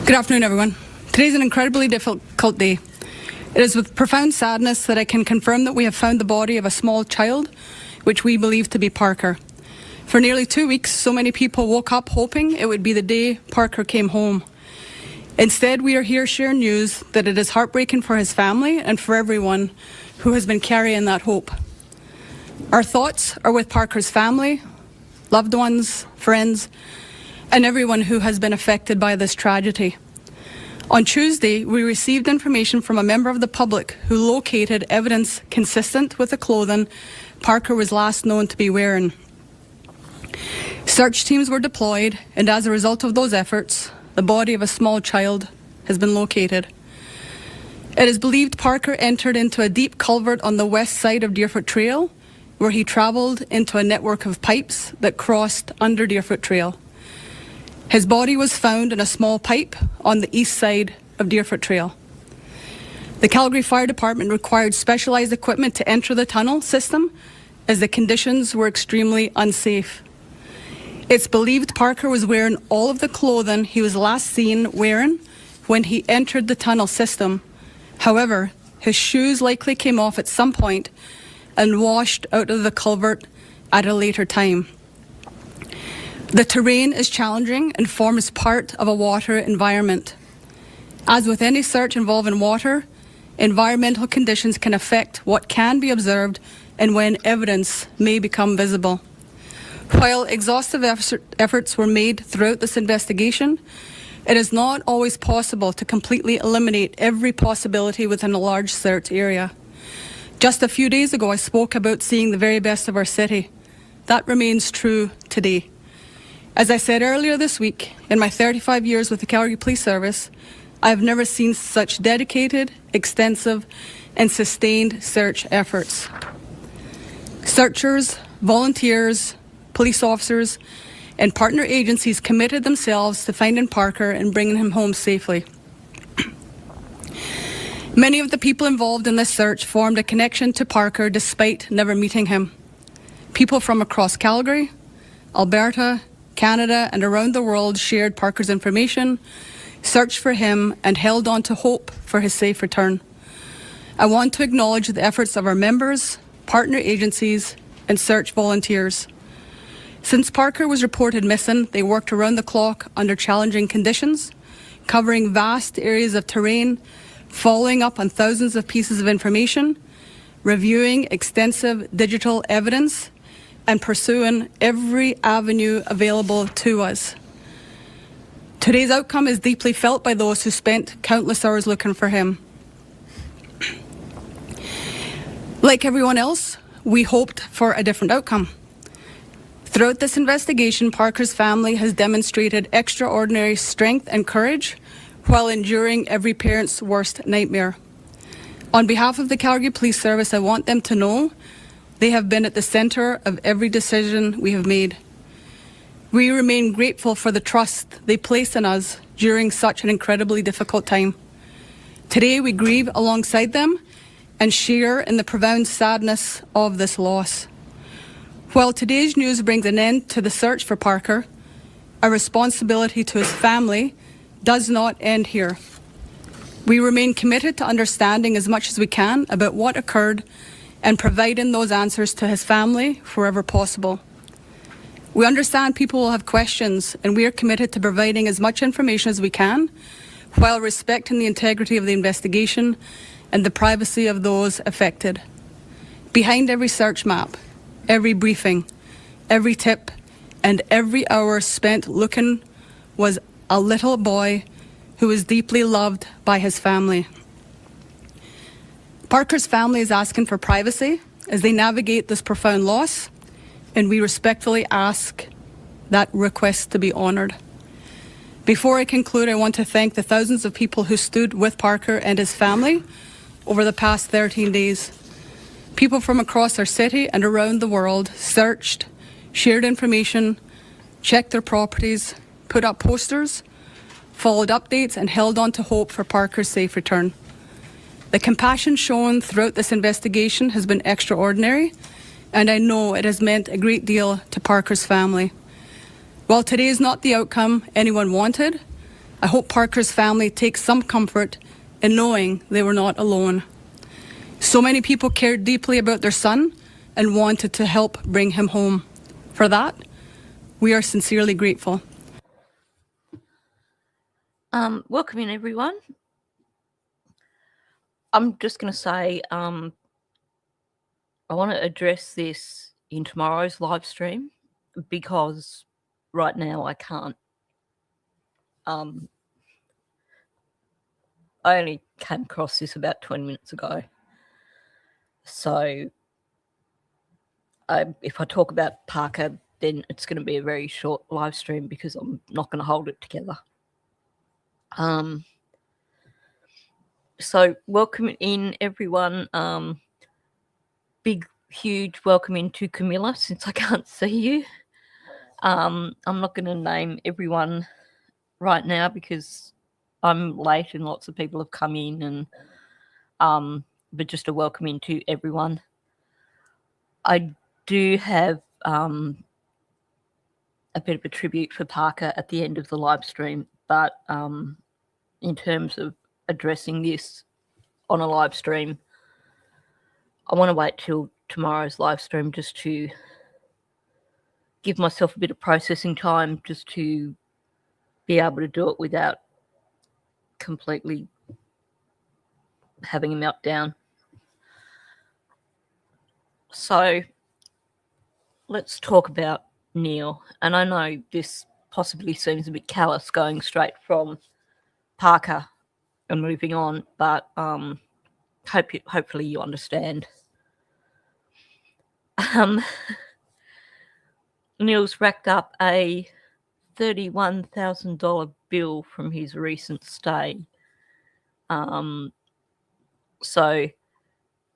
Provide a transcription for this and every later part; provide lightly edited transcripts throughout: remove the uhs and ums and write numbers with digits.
Good afternoon, everyone. Today is an incredibly difficult day. It is with profound sadness that I can confirm that we have found the body of a small child, which we believe to be Parker. For nearly 2 weeks, so many people woke up hoping it would be the day Parker came home. Instead, we are here sharing news that it is heartbreaking for his family and for everyone who has been carrying that hope. Our thoughts are with Parker's family, loved ones, friends, and everyone who has been affected by this tragedy. On Tuesday, we received information from a member of the public who located evidence consistent with the clothing Parker was last known to be wearing. Search teams were deployed, and as a result of those efforts, the body of a small child has been located. It is believed Parker entered into a deep culvert on the west side of Deerfoot Trail, where he travelled into a network of pipes that crossed under Deerfoot Trail. His body was found in a small pipe on the east side of Deerfoot Trail. The Calgary Fire Department required specialised equipment to enter the tunnel system as the conditions were extremely unsafe. It's believed Parker was wearing all of the clothing he was last seen wearing when he entered the tunnel system. However, his shoes likely came off at some point and washed out of the culvert at a later time. The terrain is challenging and forms part of a water environment. As with any search involving water, environmental conditions can affect what can be observed and when evidence may become visible. While exhaustive efforts were made throughout this investigation, it is not always possible to completely eliminate every possibility within a large search area. Just a few days ago, I spoke about seeing the very best of our city. That remains true today. As I said earlier this week, in my 35 years with the Calgary Police Service, I have never seen such dedicated, extensive, and sustained search efforts. Searchers, volunteers, police officers, and partner agencies committed themselves to finding Parker and bringing him home safely. Many of the people involved in this search formed a connection to Parker despite never meeting him. People from across Calgary, Alberta, Canada, and around the world shared Parker's information, searched for him, and held on to hope for his safe return. I want to acknowledge the efforts of our members, partner agencies, and search volunteers. Since Parker was reported missing, they worked around the clock under challenging conditions, covering vast areas of terrain, following up on thousands of pieces of information, reviewing extensive digital evidence, and pursuing every avenue available to us. Today's outcome is deeply felt by those who spent countless hours looking for him. Like everyone else, we hoped for a different outcome. Throughout this investigation, Parker's family has demonstrated extraordinary strength and courage while enduring every parent's worst nightmare. On behalf of the Calgary Police Service, I want them to know they have been at the centre of every decision we have made. We remain grateful for the trust they place in us during such an incredibly difficult time. Today, we grieve alongside them and share in the profound sadness of this loss. While today's news brings an end to the search for Parker, our responsibility to his family does not end here. We remain committed to understanding as much as we can about what occurred and providing those answers to his family wherever possible. We understand people will have questions, and we are committed to providing as much information as we can while respecting the integrity of the investigation and the privacy of those affected. Behind every search map, every briefing, every tip, and every hour spent looking was a little boy who was deeply loved by his family. Parker's family is asking for privacy as they navigate this profound loss, and we respectfully ask that request to be honoured. Before I conclude, I want to thank the thousands of people who stood with Parker and his family over the past 13 days. People from across our city and around the world searched, shared information, checked their properties, put up posters, followed updates, and held on to hope for Parker's safe return. The compassion shown throughout this investigation has been extraordinary, and I know it has meant a great deal to Parker's family. While today is not the outcome anyone wanted, I hope Parker's family takes some comfort in knowing they were not alone. So many people cared deeply about their son and wanted to help bring him home. For that, we are sincerely grateful. Welcome in, everyone. I'm just going to say I want to address this in tomorrow's live stream because right now I can't. I only came across this about 20 minutes ago. So if I talk about Parker, then it's going to be a very short live stream because I'm not going to hold it together. So welcome in, everyone. Big, huge welcome into Camilla, since I can't see you. I'm not going to name everyone right now because I'm late and lots of people have come in, and but just a welcome into everyone. I do have a bit of a tribute for Parker at the end of the live stream, but in terms of addressing this on a live stream, I want to wait till tomorrow's live stream just to give myself a bit of processing time, just to be able to do it without completely having a meltdown. So let's talk about Neil. And I know this possibly seems a bit callous going straight from Parker and moving on, but hopefully you understand. Neil's racked up a $31,000 bill from his recent stay. So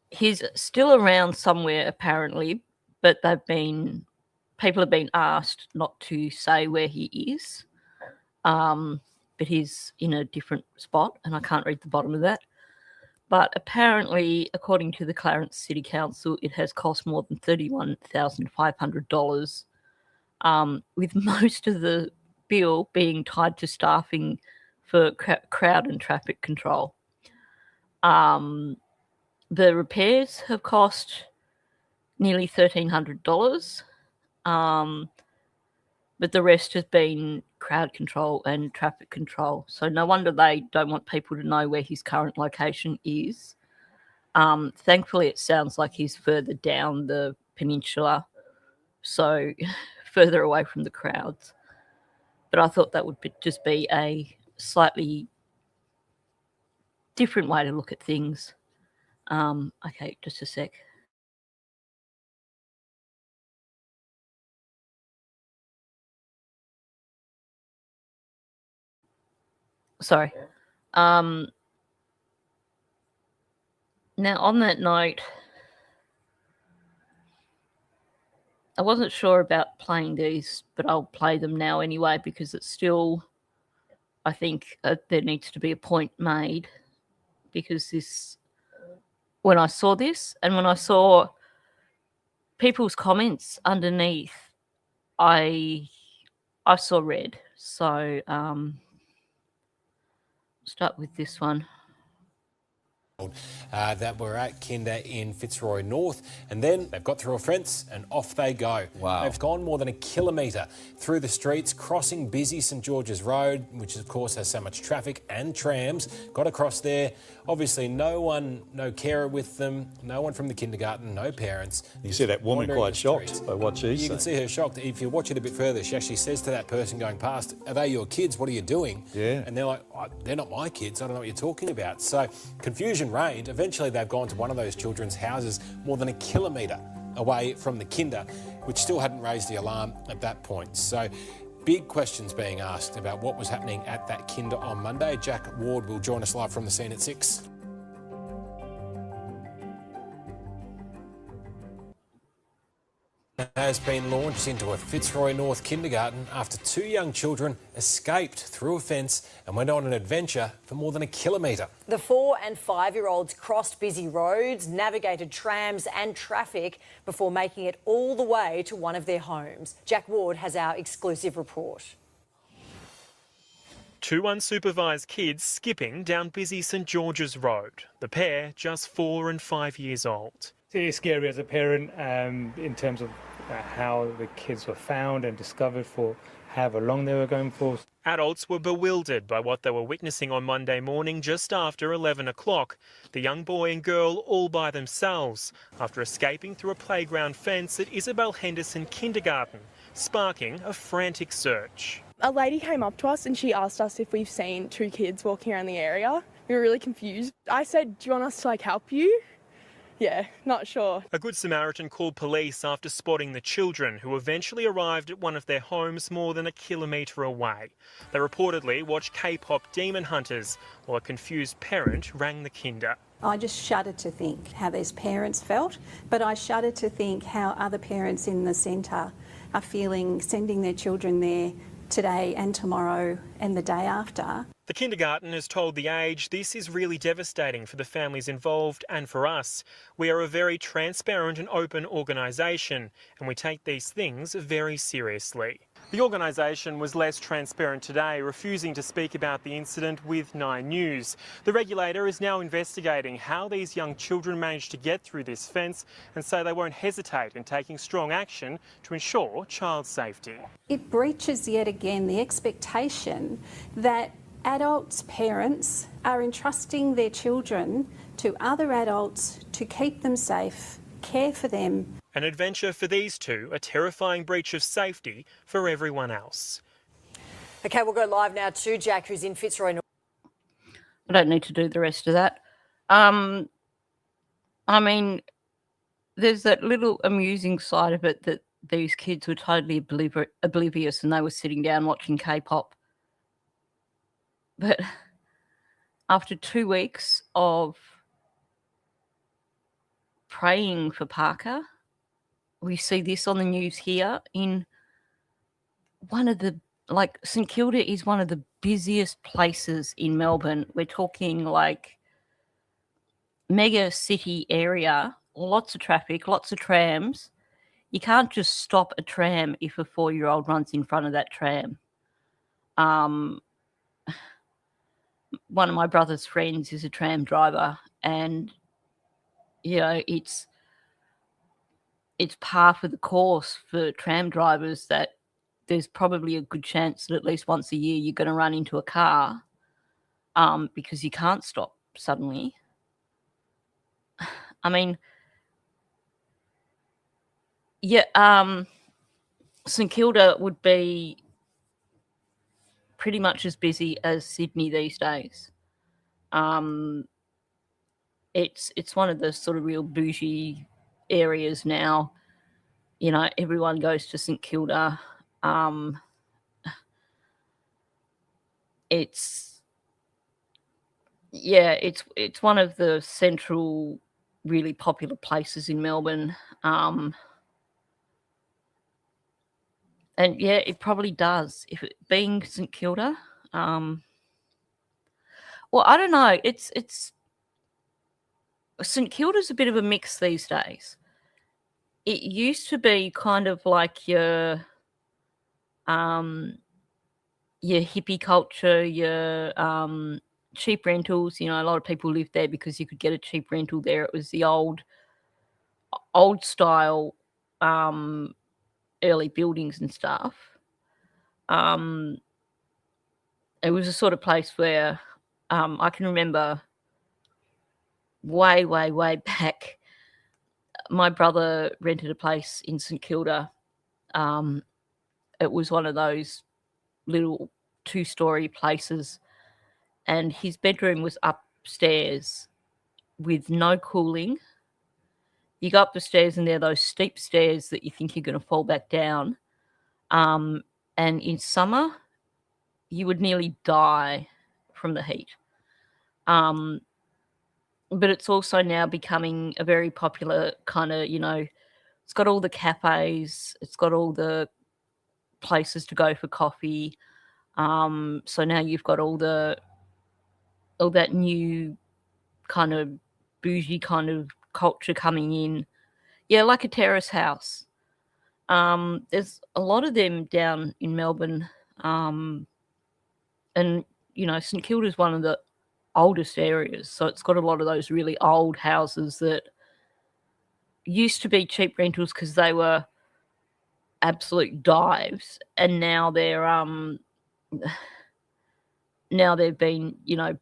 he's still around somewhere apparently, but people have been asked not to say where he is. But he's in a different spot, and I can't read the bottom of that. But apparently, according to the Clarence City Council, it has cost more than $31,500, with most of the bill being tied to staffing for crowd and traffic control. The repairs have cost nearly $1,300, but the rest has been crowd control and traffic control. So no wonder they don't want people to know where his current location is. Thankfully, it sounds like he's further down the peninsula, so further away from the crowds. But I thought that would just be a slightly different way to look at things. Okay, just a sec. Sorry. Now, on that note, I wasn't sure about playing these, but I'll play them now anyway because it's still, I think there needs to be a point made, because when I saw this and when I saw people's comments underneath, I saw red. So start with this one. That were at Kinder in Fitzroy North, and then they've got through a fence and off they go. Wow. They've gone more than a kilometre through the streets, crossing busy St George's Road, which of course has so much traffic and trams. Got across there. Obviously no carer with them, no one from the kindergarten, no parents. You see that woman quite shocked by what she's saying. You can see her shocked. If you watch it a bit further, she actually says to that person going past, "Are they your kids? What are you doing?" Yeah. And they're like, "Oh, they're not my kids. I don't know what you're talking about." So confusion reigned. Eventually they've gone to one of those children's houses more than a kilometre away from the kinder, which still hadn't raised the alarm at that point. So big questions being asked about what was happening at that kinder on Monday. Jack Ward will join us live from the scene at 6. Has been launched into a Fitzroy North kindergarten after two young children escaped through a fence and went on an adventure for more than a kilometre. The 4- and 5-year-olds crossed busy roads, navigated trams and traffic before making it all the way to one of their homes. Jack Ward has our exclusive report. Two unsupervised kids skipping down busy St George's Road. The pair just 4 and 5 years old. It is scary as a parent in terms of how the kids were found and discovered for however long they were going for. Adults were bewildered by what they were witnessing on Monday morning just after 11 o'clock. The young boy and girl all by themselves after escaping through a playground fence at Isabel Henderson Kindergarten, sparking a frantic search. A lady came up to us and she asked us if we've seen two kids walking around the area. We were really confused. I said, do you want us to help you? Yeah, not sure. A Good Samaritan called police after spotting the children, who eventually arrived at one of their homes more than a kilometre away. They reportedly watched K-pop demon hunters, while a confused parent rang the kinder. I just shudder to think how these parents felt, but I shudder to think how other parents in the centre are feeling, sending their children there today and tomorrow and the day after. The kindergarten has told The Age this is really devastating for the families involved and for us. We are a very transparent and open organisation, and we take these things very seriously. The organisation was less transparent today, refusing to speak about the incident with 9 News. The regulator is now investigating how these young children managed to get through this fence and say they won't hesitate in taking strong action to ensure child safety. It breaches yet again the expectation that adults, parents, are entrusting their children to other adults to keep them safe, care for them. An adventure for these two, a terrifying breach of safety for everyone else. OK, we'll go live now to Jack, who's in Fitzroy. I don't need to do the rest of that. I mean, there's that little amusing side of it that these kids were totally oblivious and they were sitting down watching K-pop. But after 2 weeks of praying for Parker, we see this on the news here in one of the, St Kilda is one of the busiest places in Melbourne. We're talking mega city area, lots of traffic, lots of trams. You can't just stop a tram if a 4-year-old runs in front of that tram. One of my brother's friends is a tram driver, and it's par for the course for tram drivers that there's probably a good chance that at least once a year you're going to run into a car because you can't stop suddenly. I mean, St Kilda would be pretty much as busy as Sydney these days. It's one of the sort of real bougie areas now. Everyone goes to St Kilda. It's one of the central, really popular places in Melbourne. And yeah, it probably does. If it being St Kilda, well, I don't know. It's St Kilda's a bit of a mix these days. It used to be kind of like your hippie culture, your cheap rentals. A lot of people lived there because you could get a cheap rental there. It was the old style early buildings and stuff. It was a sort of place where I can remember way back, my brother rented a place in St Kilda. It was one of those little 2-story places, and his bedroom was upstairs with no cooling. You go up the stairs and there are those steep stairs that you think you're going to fall back down. And in summer, you would nearly die from the heat. But it's also now becoming a very popular kind of, it's got all the cafes, it's got all the places to go for coffee. So now you've got all that new kind of bougie kind of culture coming in. Yeah, like a terrace house. There's a lot of them down in Melbourne. And St Kilda is one of the oldest areas, so it's got a lot of those really old houses that used to be cheap rentals because they were absolute dives, and now they've been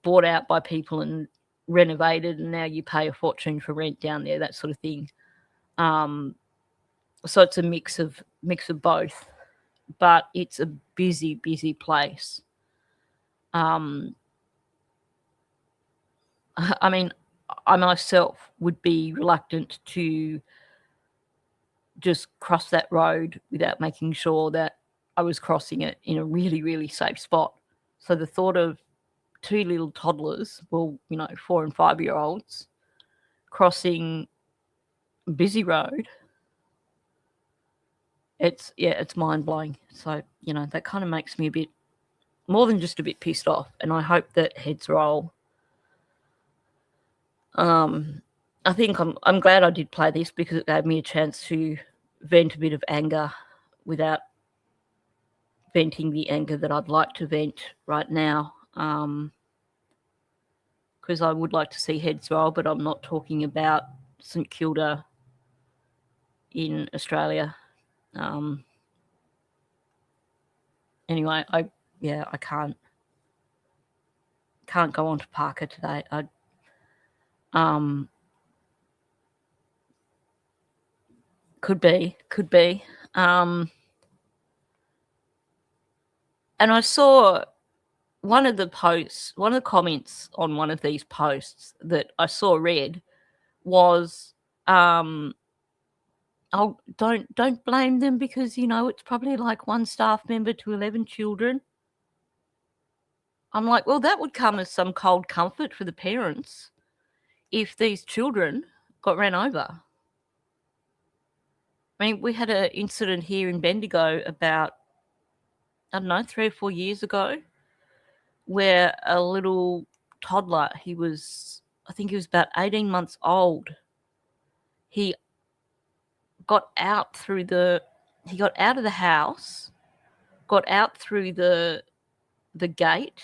bought out by people and renovated, and now you pay a fortune for rent down there, that sort of thing. So it's a mix of both, but it's a busy place. I mean, I myself would be reluctant to just cross that road without making sure that I was crossing it in a really, really safe spot. So the thought of two little toddlers, 4 and 5 year olds, crossing a busy road, it's mind blowing. So, that kind of makes me a bit more than just a bit pissed off, and I hope that heads roll. I think I'm glad I did play this because it gave me a chance to vent a bit of anger without venting the anger that I'd like to vent right now. Because I would like to see heads roll, but I'm not talking about St Kilda in Australia. Anyway, I can't go on to Parker today. Could be. And I saw one of the comments on one of these posts that I saw read was, oh, don't blame them because, it's probably like one staff member to 11 children. I'm like, well, that would come as some cold comfort for the parents if these children got ran over. I mean, we had an incident here in Bendigo about, 3 or 4 years ago, where a little toddler, I think he was about 18 months old, he got out of the house, got out through the gate,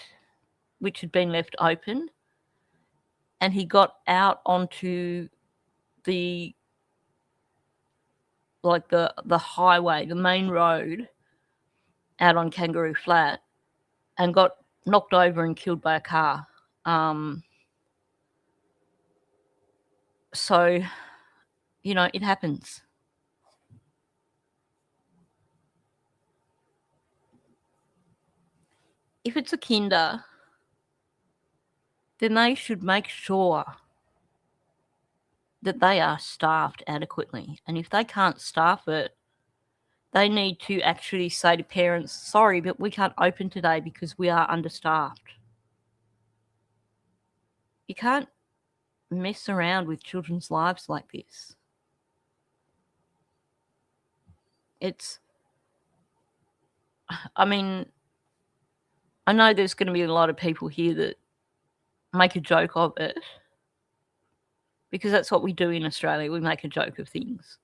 which had been left open, and he got out onto the highway, the main road out on Kangaroo Flat, and got knocked over and killed by a car. So, it happens. If it's a kinder, then they should make sure that they are staffed adequately. And if they can't staff it, they need to actually say to parents, sorry, but we can't open today because we are understaffed. You can't mess around with children's lives like this. I know there's going to be a lot of people here that make a joke of it, because that's what we do in Australia. We make a joke of things.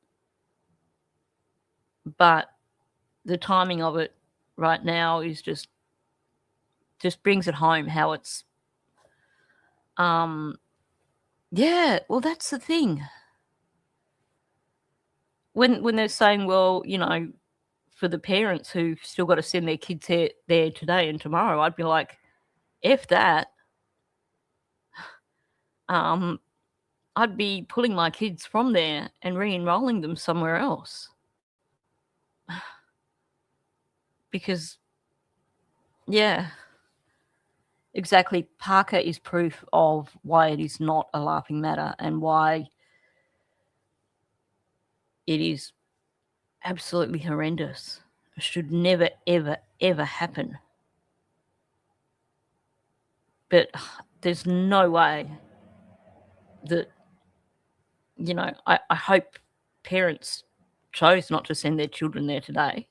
But the timing of it right now is just brings it home how it's, well, that's the thing. When they're saying, well, for the parents who've still got to send their kids there today and tomorrow, I'd be like, F that. I'd be pulling my kids from there and re-enrolling them somewhere else. Because, exactly, Parker is proof of why it is not a laughing matter and why it is absolutely horrendous. It should never, ever, ever happen. But there's no way that, I hope parents chose not to send their children there today.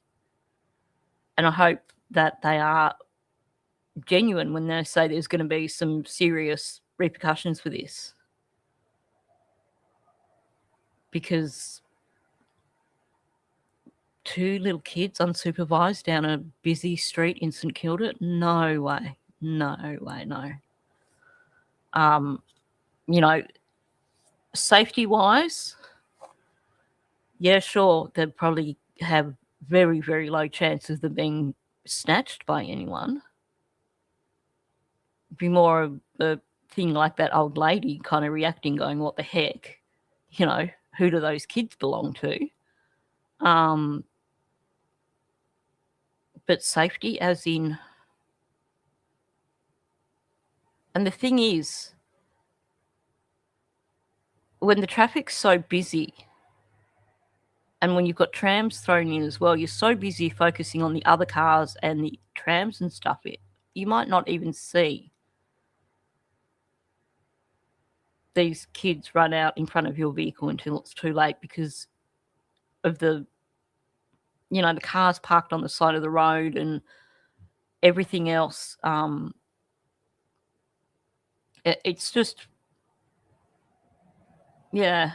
And I hope that they are genuine when they say there's going to be some serious repercussions for this. Because 2 little kids unsupervised down a busy street in St Kilda? No way. No way, no. You know, safety-wise, yeah, sure, they'd probably have very, very low chances of them being snatched by anyone. It'd be more of a thing like that old lady kind of reacting, going, what the heck? You know, who do those kids belong to? But safety as in... And the thing is, when the traffic's so busy and when you've got trams thrown in as well, you're so busy focusing on the other cars and the trams and stuff, you might not even see these kids run out in front of your vehicle until it's too late because of the, you know, the cars parked on the side of the road and everything else. It's just, yeah.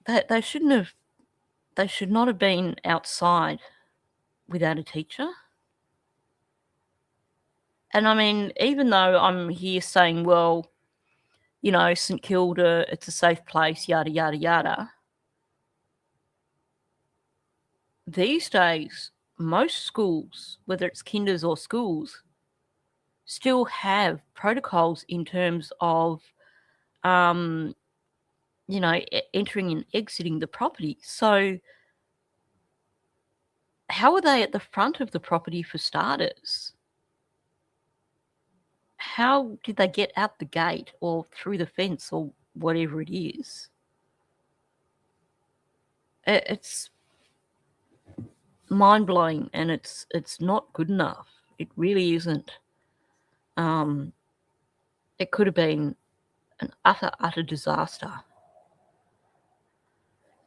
They should not have been outside without a teacher. And I mean, even though I'm here saying, well, you know, St Kilda, it's a safe place, yada, yada, yada. These days, most schools, whether it's kinders or schools, still have protocols in terms of, you know, entering and exiting the property. So how are they at the front of the property for starters? How did they get out the gate or through the fence or whatever it is? It's mind-blowing, and it's not good enough. It really isn't. It could have been an utter disaster.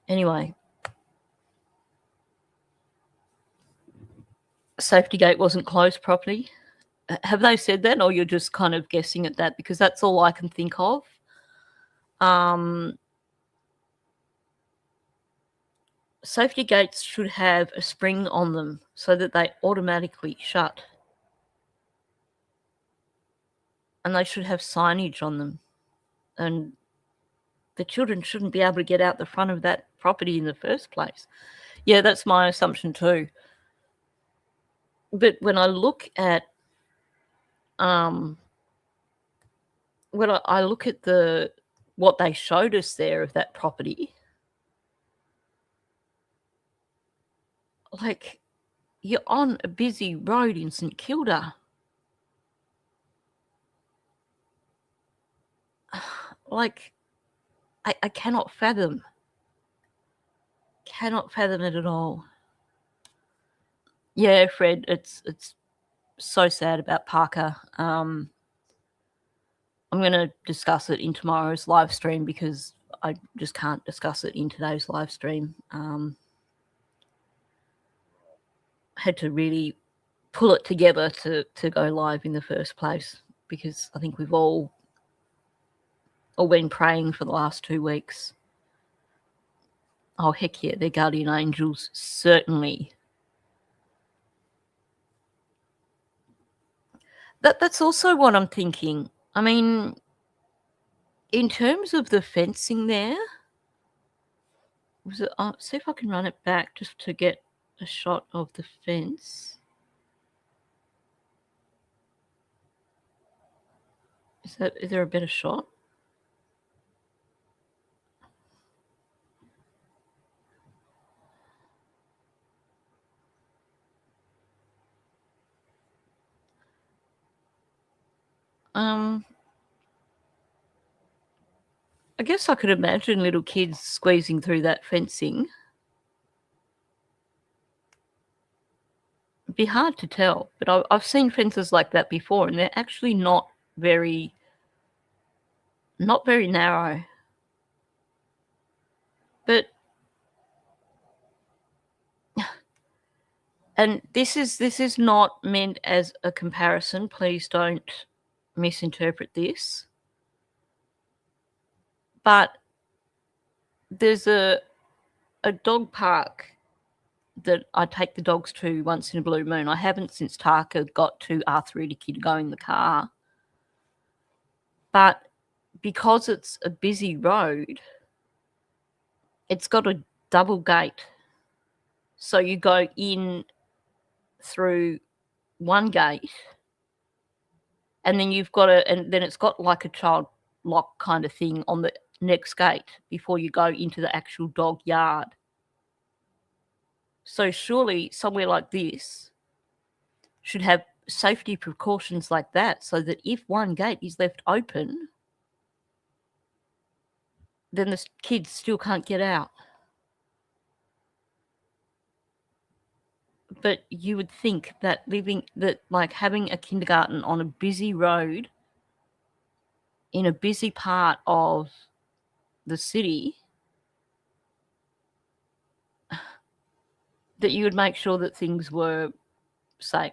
Anyway, safety gate wasn't closed properly. Have they said that, or you're just kind of guessing at that? Because that's all I can think of. Safety gates should have a spring on them so that they automatically shut. And they should have signage on them. And the children shouldn't be able to get out the front of that property in the first place. Yeah, that's my assumption too. But when I look at what they showed us there of that property, like, you're on a busy road in St Kilda. Like, I cannot fathom it at all. Yeah, Fred, it's so sad about Parker. I'm going to discuss it in tomorrow's live stream because I just can't discuss it in today's live stream. Had to really pull it together to go live in the first place because I think we've all been praying for the last 2 weeks. Oh, heck yeah, their guardian angels, certainly. That's also what I'm thinking. I mean, in terms of the fencing there, see if I can run it back just to get a shot of the fence. Is there a better shot? I guess I could imagine little kids squeezing through that fencing. It'd be hard to tell, but I've seen fences like that before, and they're actually not very narrow. But and this is not meant as a comparison. Please don't misinterpret this. But there's a a dog park that I take the dogs to once in a blue moon. I haven't since Taka got too arthritic to go in the car. But because it's a busy road, it's got a double gate. So you go in through one gate, and then and then it's got like a child lock kind of thing on the next gate before you go into the actual dog yard. So surely somewhere like this should have safety precautions like that, so that if one gate is left open, then the kids still can't get out. But you would think that having a kindergarten on a busy road in a busy part of the city, that you would make sure that things were safe.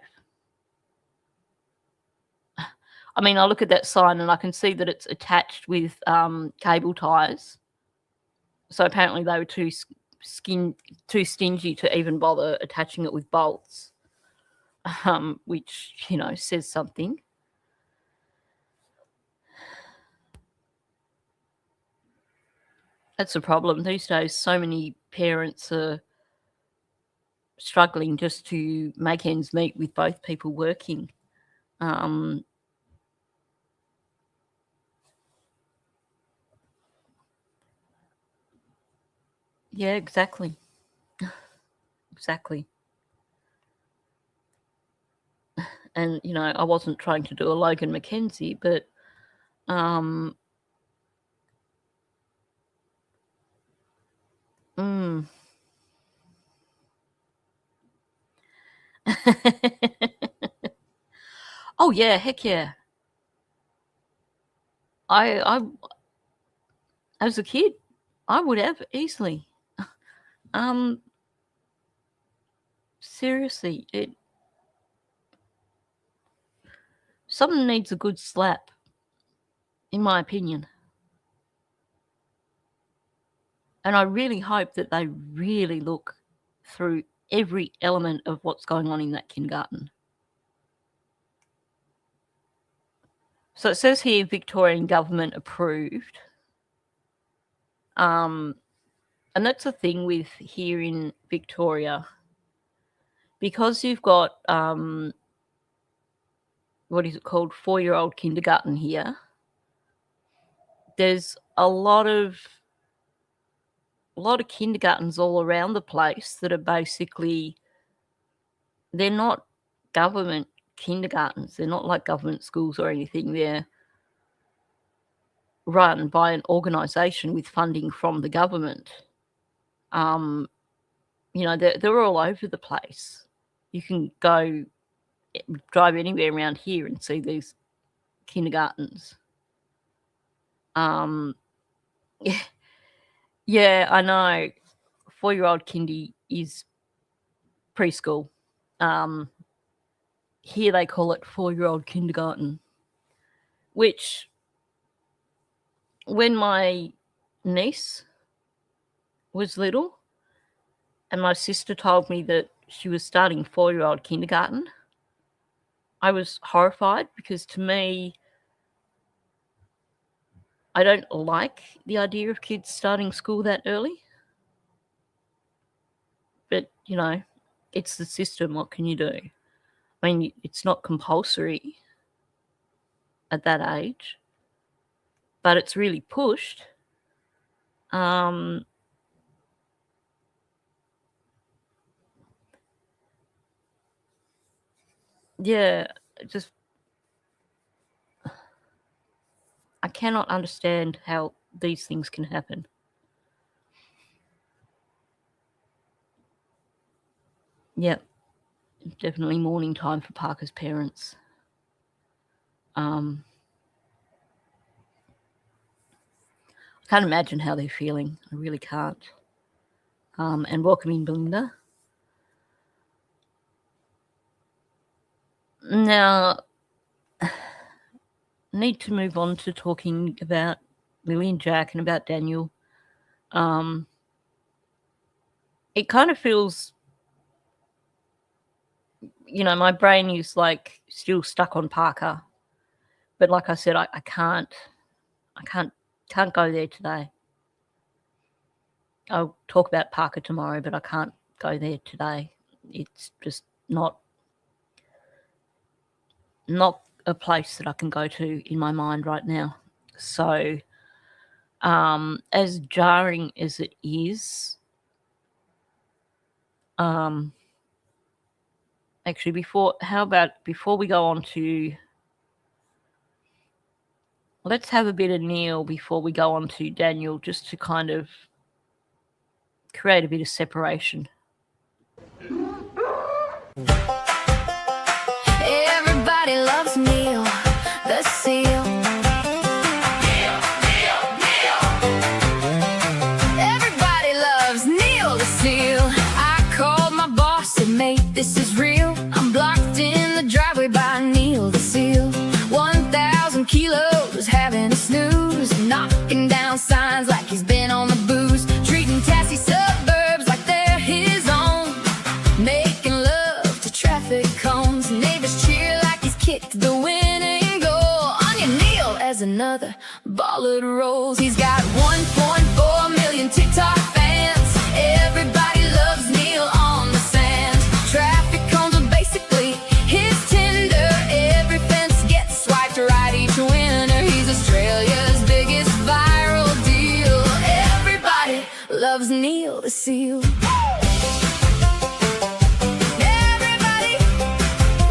I mean, I look at that sign and I can see that it's attached with cable ties. So apparently they were too stingy to even bother attaching it with bolts, which, says something. That's a problem. These days, so many parents are struggling just to make ends meet with both people working. Yeah, exactly. Exactly. And, I wasn't trying to do a Logan Mackenzie, but oh yeah, heck yeah. I as a kid, I would have easily. Seriously, someone needs a good slap, in my opinion. And I really hope that they really look through every element of what's going on in that kindergarten. So it says here, Victorian government approved. And that's the thing with here in Victoria, because you've got, what is it called, 4-year-old kindergarten here, there's a lot of kindergartens all around the place that are basically, they're not government kindergartens. They're not like government schools or anything. They're run by an organisation with funding from the government. They're all over the place. You can go drive anywhere around here and see these kindergartens. Yeah, I know. 4-year-old kindy is preschool. Here they call it 4-year-old kindergarten, which, when my niece was little and my sister told me that she was starting 4-year-old kindergarten, I was horrified, because to me, I don't like the idea of kids starting school that early. But, it's the system. What can you do? I mean, it's not compulsory at that age, but it's really pushed. Yeah, just, I cannot understand how these things can happen. Yep, definitely morning time for Parker's parents. I can't imagine how they're feeling. I really can't. And welcome in, Belinda. Now, need to move on to talking about Lily and Jack and about Daniel. it kind of feels, you know, my brain is like still stuck on Parker. But like I said, I can't go there today. I'll talk about Parker tomorrow, but I can't go there today. It's just not a place that I can go to in my mind right now. So, as jarring as it is, actually, before we go on to, let's have a bit of Neil before we go on to Daniel, just to kind of create a bit of separation. Everybody loves Neil, the seal. Everybody loves Neil, the seal. I called my boss and mate, this is real. I'm blocked in the driveway by Neil, the seal. 1,000 kilos, having a snooze, knocking down signs like he's been on the booze, treating Tassie suburbs like they're his own, making love to traffic cones. Neighbors cheer like he's kicked the winning goal. On your Neil as another ballad rolls. He's got 1.4 million TikTok fans. Everybody loves Neil on the sand. Traffic cones are basically his Tinder. Every fence gets swiped right, each winner. He's Australia's biggest viral deal. Everybody loves Neil, the seal. Everybody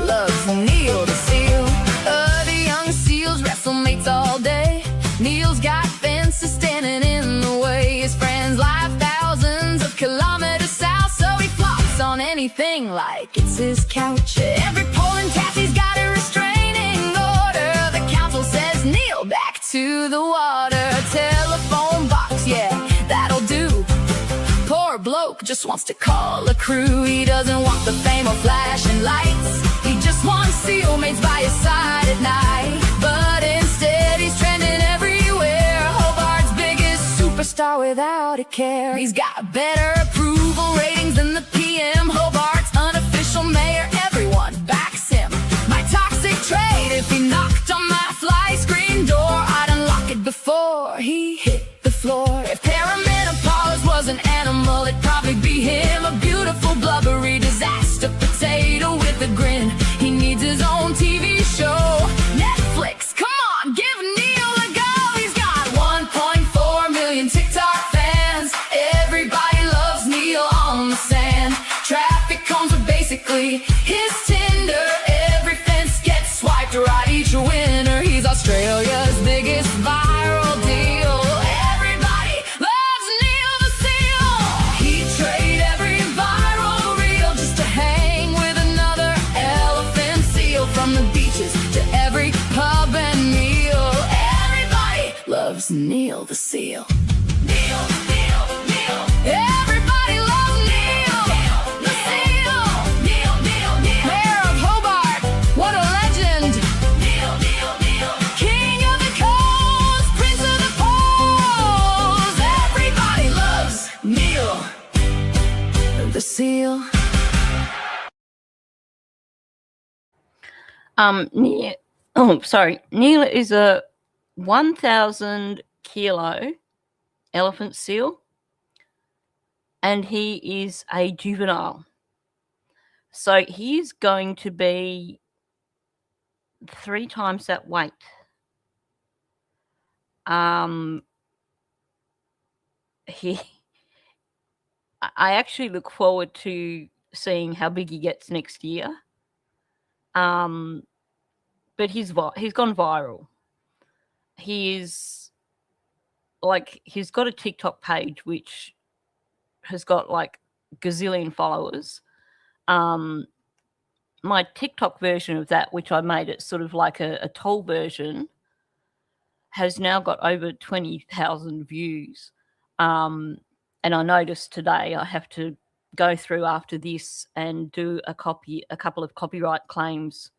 loves Neil, the seal. Other young seals wrestle mates all day. Neil's got fences standing in the way. His friends live thousands of kilometers south, so he flops on anything like it's his couch. Every pole in Tassie's got a restraining order. The council says Neil back to the water. Telephone box, yeah, that'll do. Poor bloke just wants to call a crew. He doesn't want the fame or flashing lights. He just wants seal mates by his side at night. But instead he's trending everywhere. Hobart's biggest superstar without a care. He's got better approval ratings than the PM. Hobart's unofficial mayor, everyone backs him. My toxic trait, if he knocked on my fly screen door, I'd unlock it before he hit the floor. If perimenopause was an animal, it'd probably be him. A beautiful blubbery disaster potato with a grin. He needs his own TV show. Netflix, come on, give Neil a go. He's got 1.4 million TikTok fans. Everybody loves Neil on the sand. Traffic cones are basically his Tinder. Every fence gets swiped right, each winner. He's Australia's biggest viral deal. Everybody loves Neil, the seal. He'd trade every viral reel just to hang with another elephant seal. From the beaches to every pub and meal. Everybody loves Neil, the seal. Neil, Neil, Neil. Everybody loves Neil, the seal. Neil, Neil, Neil. Mayor of Hobart, what a legend. Neil, Neil, Neil. King of the coast, prince of the poles. Everybody loves Neil, the seal. Neil is a 1,000 kilo elephant seal, and he is a juvenile. So he's going to be 3 times that weight. I actually look forward to seeing how big he gets next year. But he's gone viral. He's got a TikTok page which has got like gazillion followers. My TikTok version of that, which I made it sort of like a tall version, has now got over 20,000 views. And I noticed today I have to go through after this and do a couple of copyright claims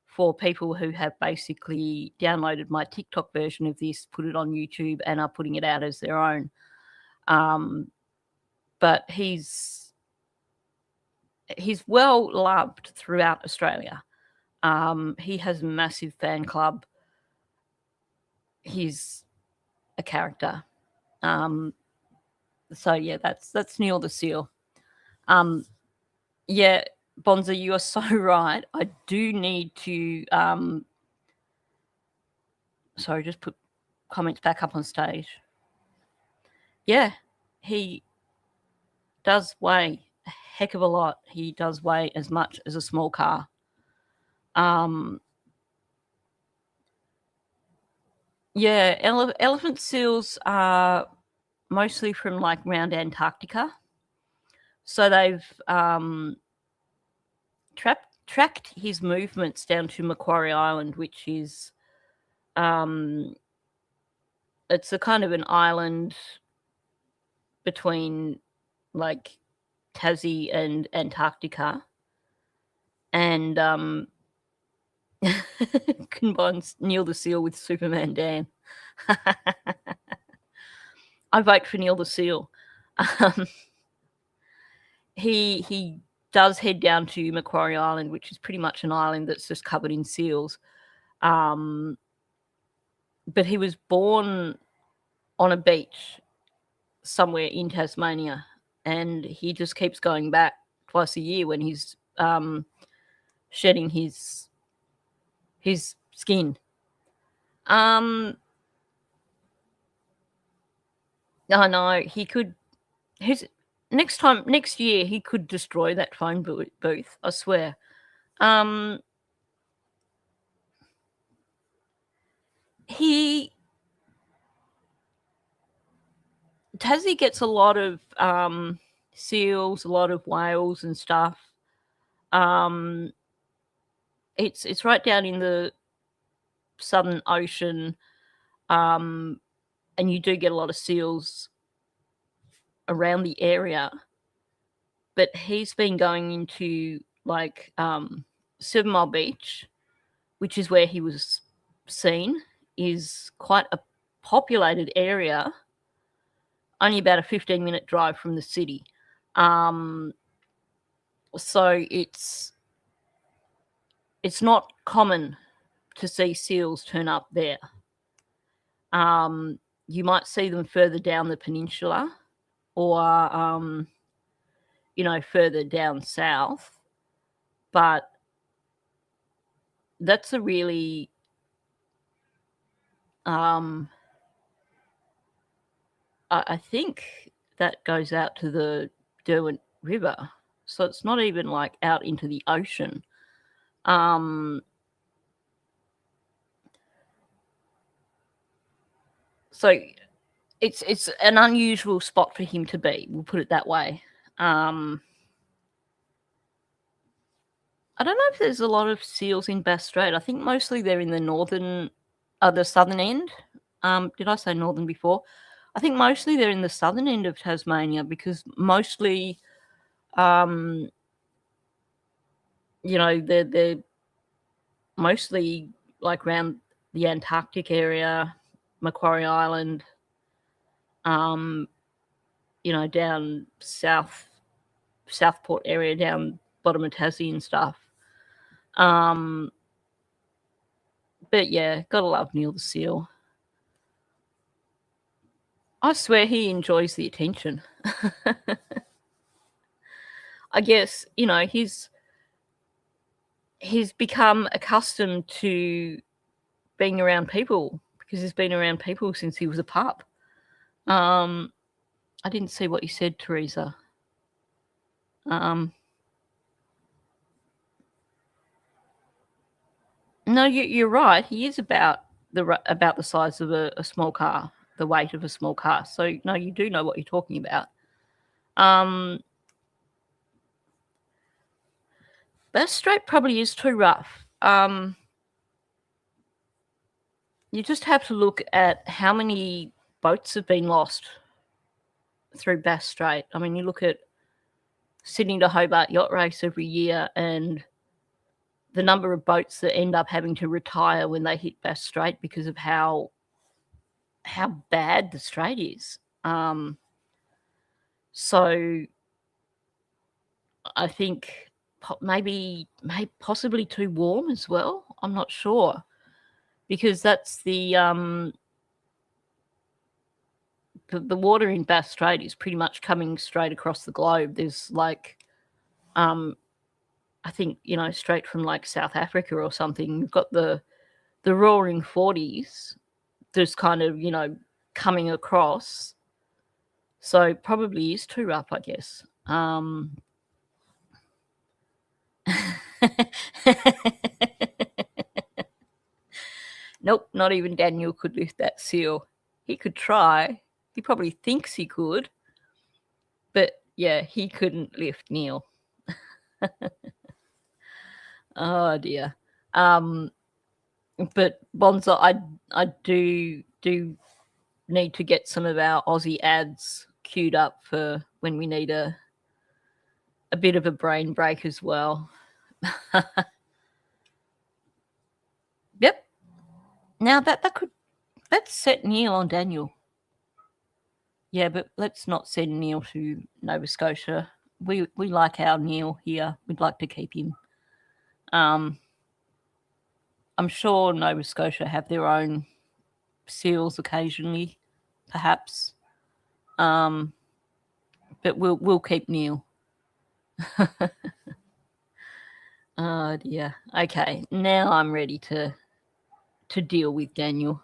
for people who have basically downloaded my TikTok version of this, put it on YouTube, and are putting it out as their own. But he's he's well loved throughout Australia. He has a massive fan club. He's a character. So yeah, that's Neil the Seal. Yeah, Bonza, you are so right. I do need to sorry, just put comments back up on stage. Yeah, he does weigh a heck of a lot. He does weigh as much as a small car. Yeah, elephant seals are mostly from like around Antarctica. So they've tracked his movements down to Macquarie Island, which is it's a kind of an island between like Tassie and Antarctica, and combines Neil the Seal with Superman Dan. I vote for Neil the Seal. He does head down to Macquarie Island, which is pretty much an island that's just covered in seals. But he was born on a beach somewhere in Tasmania, and he just keeps going back twice a year when he's shedding his skin. I know he could. Next year he could destroy that phone booth. I swear. Tassie gets a lot of seals, a lot of whales and stuff. It's right down in the Southern Ocean, and you do get a lot of seals around the area. But he's been going into like 7 Mile Beach, which is where he was seen, is quite a populated area, only about a 15-minute drive from the city. So it's not common to see seals turn up there. You might see them further down the peninsula, or further down south, but that's a really I think that goes out to the Derwent River, so it's not even like out into the ocean. So it's an unusual spot for him to be, we'll put it that way. I don't know if there's a lot of seals in Bass Strait. I think mostly they're in the southern end. Did I say northern before? I think mostly they're in the southern end of Tasmania, because mostly, they're mostly like around the Antarctic area, Macquarie Island, down Southport area, down bottom of Tassie and stuff. But yeah, gotta love Neil the Seal. I swear he enjoys the attention. I guess, he's become accustomed to being around people, because he's been around people since he was a pup. I didn't see what you said, Teresa. No, you're right. He is about the size of a small car, the weight of a small car. So no, you do know what you're talking about. Bass Strait probably is too rough. You just have to look at how many boats have been lost through Bass Strait. I mean, you look at Sydney to Hobart yacht race every year, and the number of boats that end up having to retire when they hit Bass Strait because of how bad the strait is. So I think maybe possibly too warm as well. I'm not sure, because that's the water in Bass Strait is pretty much coming straight across the globe. There's like, I think, straight from like South Africa or something. You've got the roaring 40s just kind of, coming across. So probably is too rough, I guess. Nope, not even Daniel could lift that seal. He could try. He probably thinks he could. But yeah, he couldn't lift Neil. Oh dear. But Bonza, I do need to get some of our Aussie ads queued up for when we need a bit of a brain break as well. Yep. Now let's set Neil on Daniel. Yeah, but let's not send Neil to Nova Scotia. We like our Neil here. We'd like to keep him. I'm sure Nova Scotia have their own seals occasionally, perhaps. But we'll keep Neil. Oh dear. Okay, now I'm ready to deal with Daniel.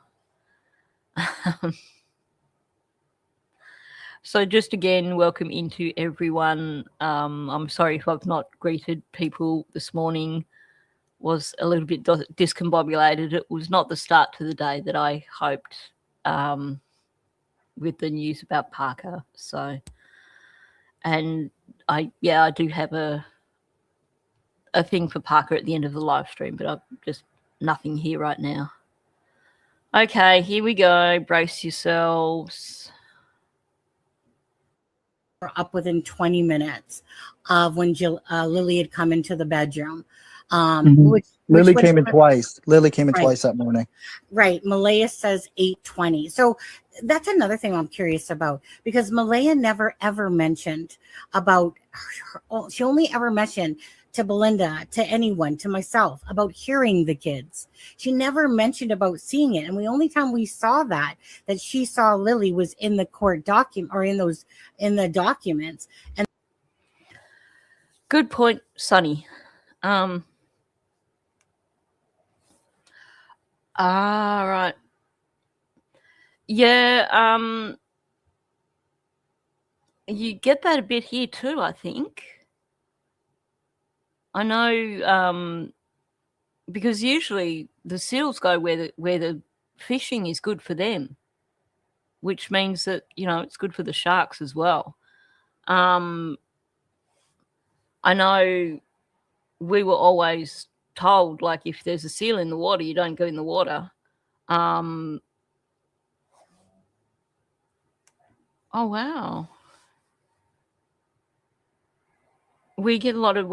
So just again, welcome into everyone. I'm sorry if I've not greeted people this morning. Was a little bit discombobulated. It was not the start to the day that I hoped with the news about Parker. So, and I do have a thing for Parker at the end of the live stream, but I've just nothing here right now. Okay, here we go. Brace yourselves. Up within 20 minutes of when Lily had come into the bedroom. Lily came in twice. Lily came in twice that morning. Right. Malaya says 8:20. So that's another thing I'm curious about, because Malaya never ever mentioned about her. She only ever mentioned to Belinda, to anyone, to myself, about hearing the kids. She never mentioned about seeing it. And the only time we saw that she saw Lily was in the court document, or in the documents. And good point, Sonny. Right. Yeah, you get that a bit here too, I think. I know, because usually the seals go where the fishing is good for them, which means that, it's good for the sharks as well. I know we were always told, like, if there's a seal in the water, you don't go in the water. Oh, wow. We get a lot of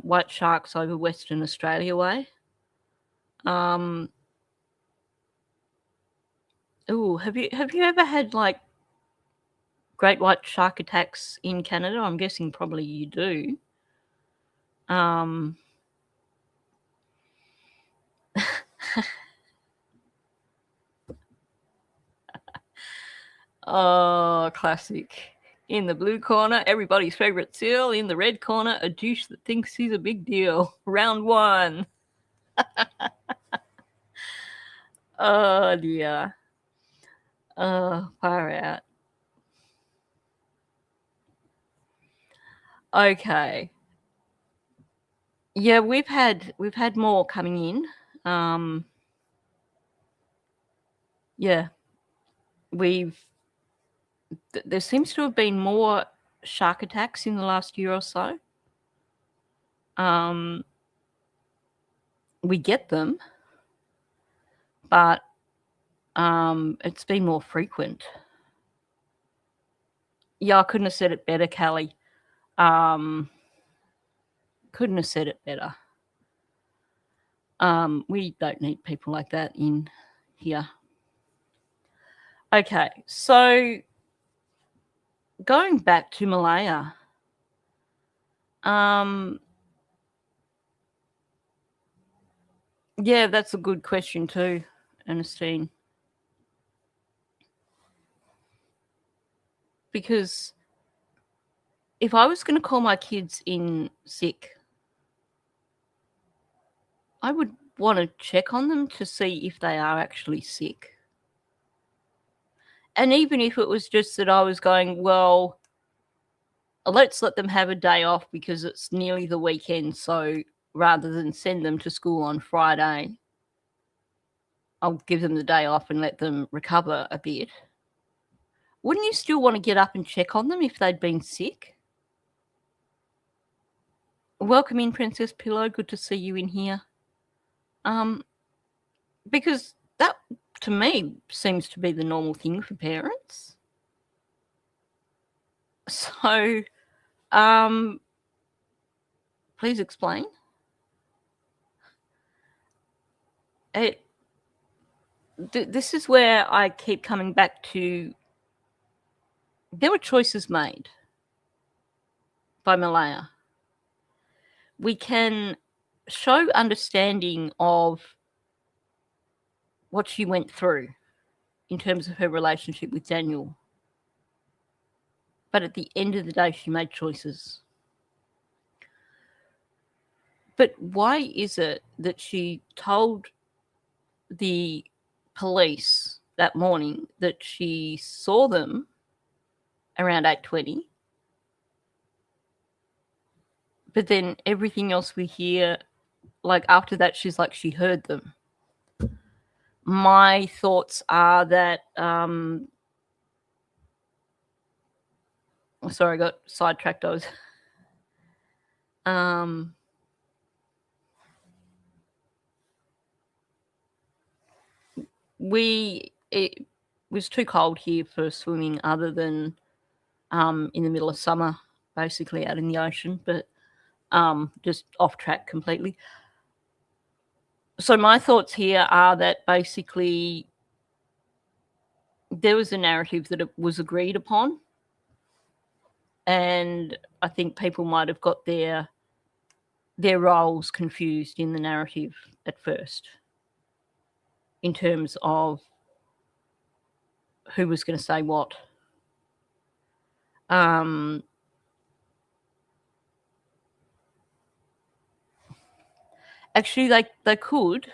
white sharks over Western Australia way. Have you ever had like great white shark attacks in Canada? I'm guessing probably you do. Oh, classic. In the blue corner, everybody's favorite seal. In the red corner, a douche that thinks he's a big deal. Round one. Oh, dear. Oh, far out. Okay. Yeah, we've had more coming in. Yeah. There seems to have been more shark attacks in the last year or so. We get them, but it's been more frequent. Yeah, I couldn't have said it better, Callie. Couldn't have said it better. We don't need people like that in here. Okay, so going back to Malaya, Yeah, that's a good question too, Ernestine. Because if I was going to call my kids in sick, I would want to check on them to see if they are actually sick. And even if it was just that I was going, well, let's let them have a day off because it's nearly the weekend, so rather than send them to school on Friday, I'll give them the day off and let them recover a bit. Wouldn't you still want to get up and check on them if they'd been sick? Welcome in, Princess Pillow. Good to see you in here. Because that, to me, seems to be the normal thing for parents. So, please explain. This is where I keep coming back to. There were choices made by Malaya. We can show understanding of what she went through in terms of her relationship with Daniel. But at the end of the day, she made choices. But why is it that she told the police that morning that she saw them around 8:20, but then everything else we hear, like after that, she's like she heard them? My thoughts are that sorry, I got sidetracked. I was it was too cold here for swimming other than in the middle of summer, basically out in the ocean, but just off track completely. So my thoughts here are that basically there was a narrative that it was agreed upon, and I think people might have got their roles confused in the narrative at first in terms of who was going to say what. Actually, they could.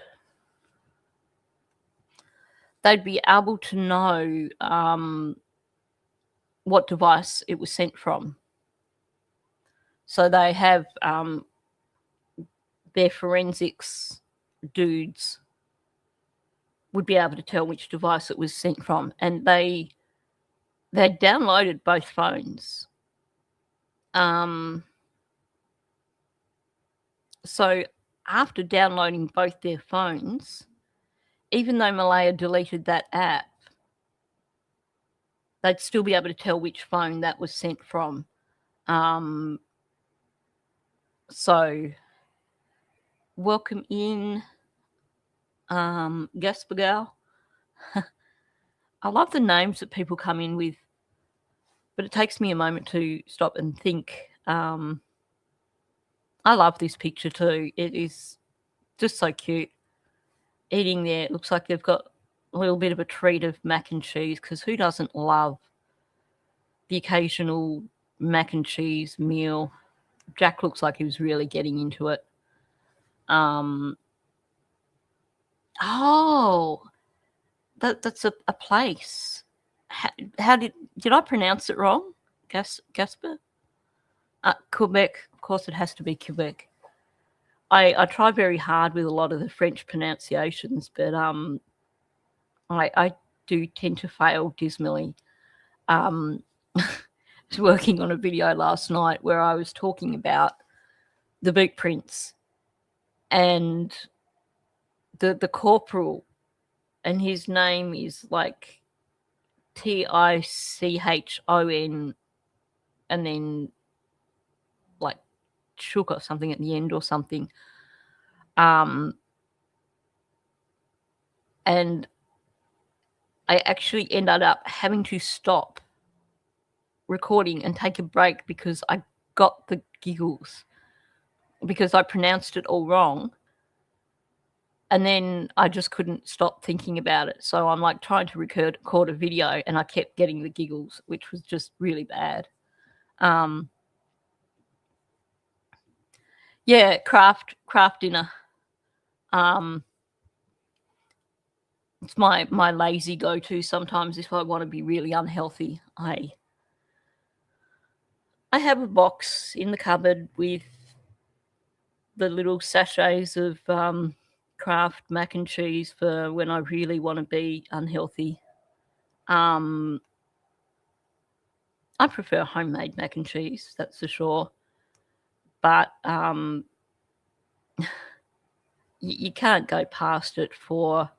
They'd be able to know what device it was sent from. So they have their forensics dudes would be able to tell which device it was sent from. And they downloaded both phones. So after downloading both their phones, even though Malaya deleted that app, they'd still be able to tell which phone that was sent from. So welcome in, Gaspagal. I love the names that people come in with, but it takes me a moment to stop and think. I love this picture too. It is just so cute. Eating there, it looks like they've got a little bit of a treat of mac and cheese, because who doesn't love the occasional mac and cheese meal? Jack looks like he was really getting into it. Oh, that's a place. How did I pronounce it wrong? Gasper? Quebec. Of course, it has to be Quebec. I try very hard with a lot of the French pronunciations, but I do tend to fail dismally. I was working on a video last night where I was talking about the boot prints and the corporal, and his name is like Tichon, and then like Shook or something at the end or something. And I actually ended up having to stop recording and take a break because I got the giggles because I pronounced it all wrong. And then I just couldn't stop thinking about it. So I'm like trying to record a video and I kept getting the giggles, which was just really bad. Yeah, craft dinner. It's my lazy go-to sometimes if I want to be really unhealthy. I have a box in the cupboard with the little sachets of Kraft mac and cheese for when I really want to be unhealthy. I prefer homemade mac and cheese, that's for sure. But you can't go past it for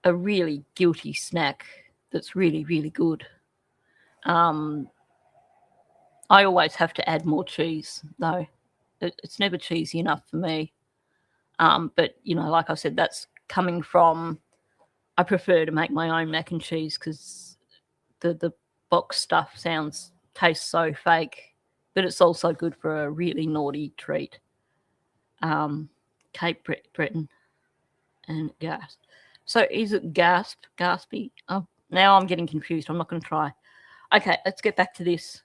a really guilty snack that's really, really good. I always have to add more cheese, though. It's never cheesy enough for me. But, you know, like I said, that's coming from, I prefer to make my own mac and cheese because the box stuff tastes so fake, but it's also good for a really naughty treat. Cape Breton and gasp. So is it gaspy? Oh, now I'm getting confused. I'm not going to try. Okay, let's get back to this.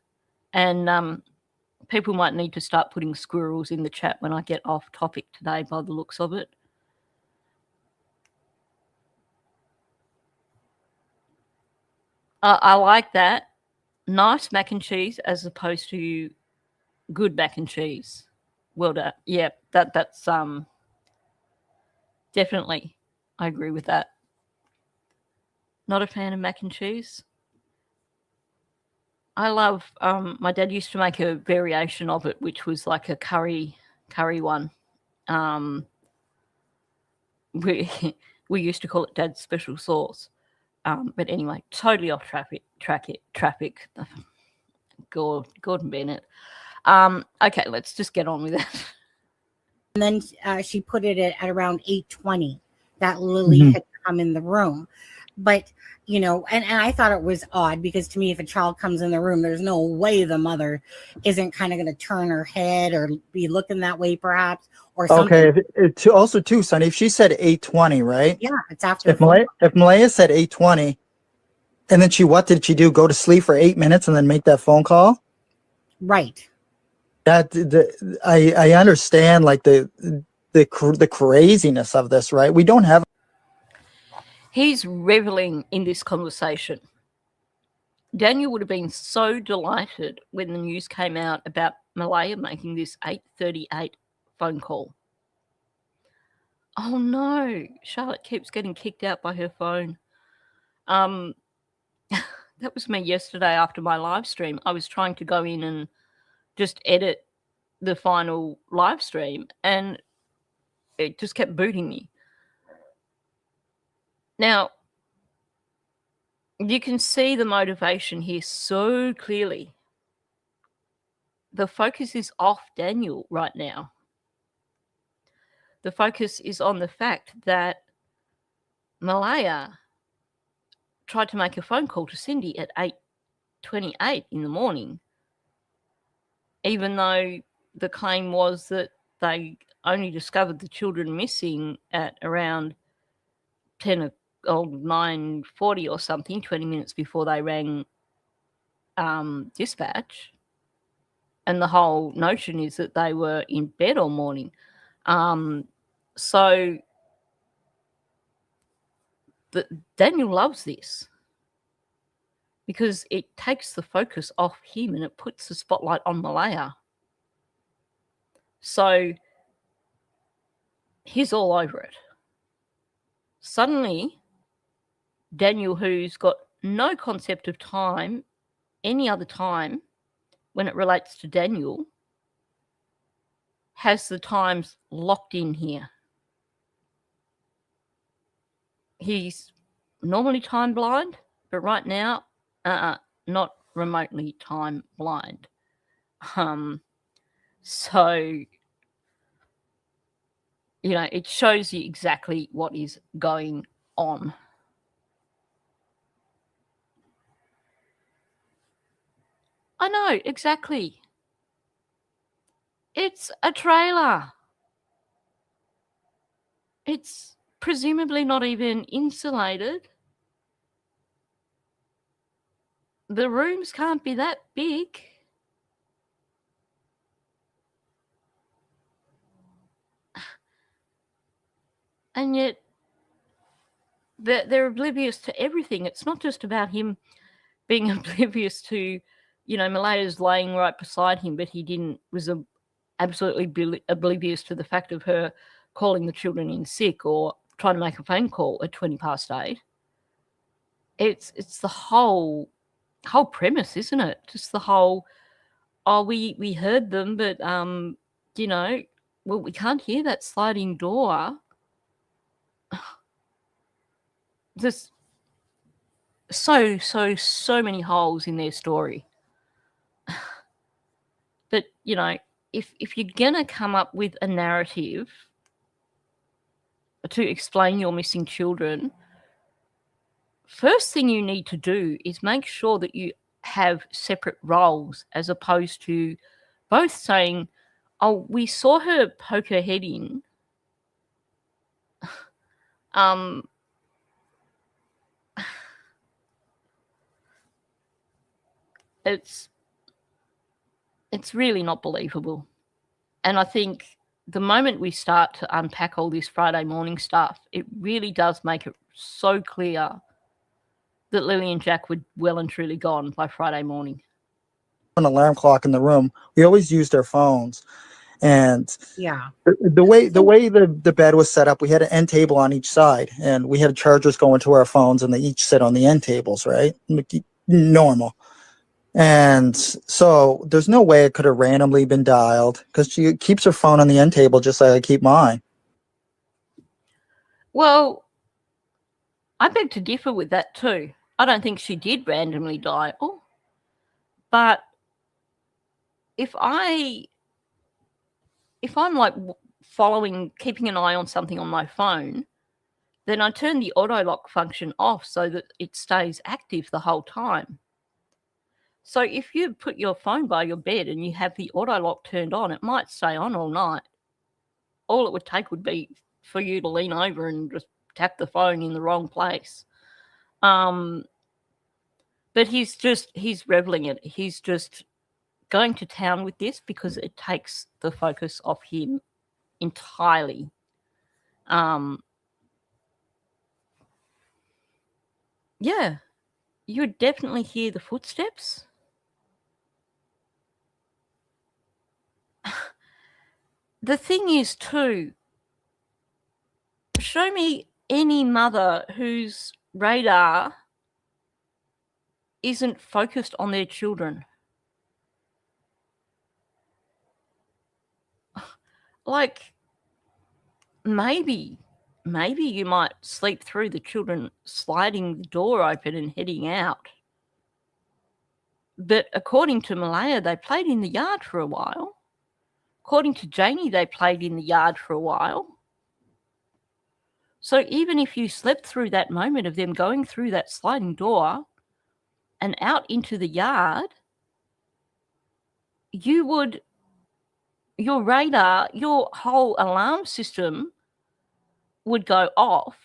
And people might need to start putting squirrels in the chat when I get off topic today by the looks of it. I like that. Nice mac and cheese as opposed to good mac and cheese. Well done. Yeah, that's definitely. I agree with that. Not a fan of mac and cheese. I love, my dad used to make a variation of it, which was like a curry one. We used to call it Dad's special sauce. But anyway, totally off traffic. Gordon Bennett. Okay, let's just get on with it. And then she put it at around 8:20 that Lily had come in the room. But, you know, and I thought it was odd because to me, if a child comes in the room, there's no way the mother isn't kind of going to turn her head or be looking that way perhaps or something. Okay. Also, too, Sonny, if she said 8:20, right? Yeah, it's after. If Malaya said 8:20, and then what did she do? Go to sleep for 8 minutes and then make that phone call? Right. I understand like the craziness of this, right? We don't have. He's reveling in this conversation. Daniel would have been so delighted when the news came out about Malaya making this 8:38 phone call. Oh no, Charlotte keeps getting kicked out by her phone. That was me yesterday after my live stream. I was trying to go in and just edit the final live stream and it just kept booting me. Now, you can see the motivation here so clearly. The focus is off Daniel right now. The focus is on the fact that Malaya tried to make a phone call to Cindy at 8:28 in the morning, even though the claim was that they only discovered the children missing at around 9:40 or something, 20 minutes before they rang dispatch. And the whole notion is that they were in bed all morning. So Daniel loves this because it takes the focus off him and it puts the spotlight on Malaya. So he's all over it. Suddenly, Daniel, who's got no concept of time, any other time, when it relates to Daniel, has the times locked in here. He's normally time blind, but right now, not remotely time blind. So, you know, it shows you exactly what is going on. I know, exactly. It's a trailer. It's presumably not even insulated. The rooms can't be that big. And yet they're oblivious to everything. It's not just about him being oblivious to, Malaya's laying right beside him, but he was absolutely oblivious to the fact of her calling the children in sick or trying to make a phone call at 20 past 8. It's the whole premise, isn't it? Just the whole, we heard them, but we can't hear that sliding door. There's so many holes in their story. But if you're gonna come up with a narrative to explain your missing children, first thing you need to do is make sure that you have separate roles, as opposed to both saying, "Oh, we saw her poke her head in." It's really not believable. And I think the moment we start to unpack all this Friday morning stuff, it really does make it so clear that Lily and Jack were well and truly gone by Friday morning. An alarm clock in the room. We always used our phones. And Yeah. the way the bed was set up, we had an end table on each side, and we had chargers going to our phones, and they each sit on the end tables, right? Normal. And so there's no way it could have randomly been dialed, because she keeps her phone on the end table just like I keep mine. Well, I beg to differ with that too. I don't think she did randomly dial. But if I'm like keeping an eye on something on my phone, then I turn the auto lock function off so that it stays active the whole time. So if you put your phone by your bed and you have the auto lock turned on, it might stay on all night. All it would take would be for you to lean over and just tap the phone in the wrong place. But he's reveling it. He's just going to town with this because it takes the focus off him entirely. Yeah, you would definitely hear the footsteps. The thing is, too, show me any mother whose radar isn't focused on their children. Like, maybe you might sleep through the children sliding the door open and heading out. But according to Malaya, they played in the yard for a while. According to Janie, they played in the yard for a while. So even if you slept through that moment of them going through that sliding door and out into the yard, your radar, your whole alarm system would go off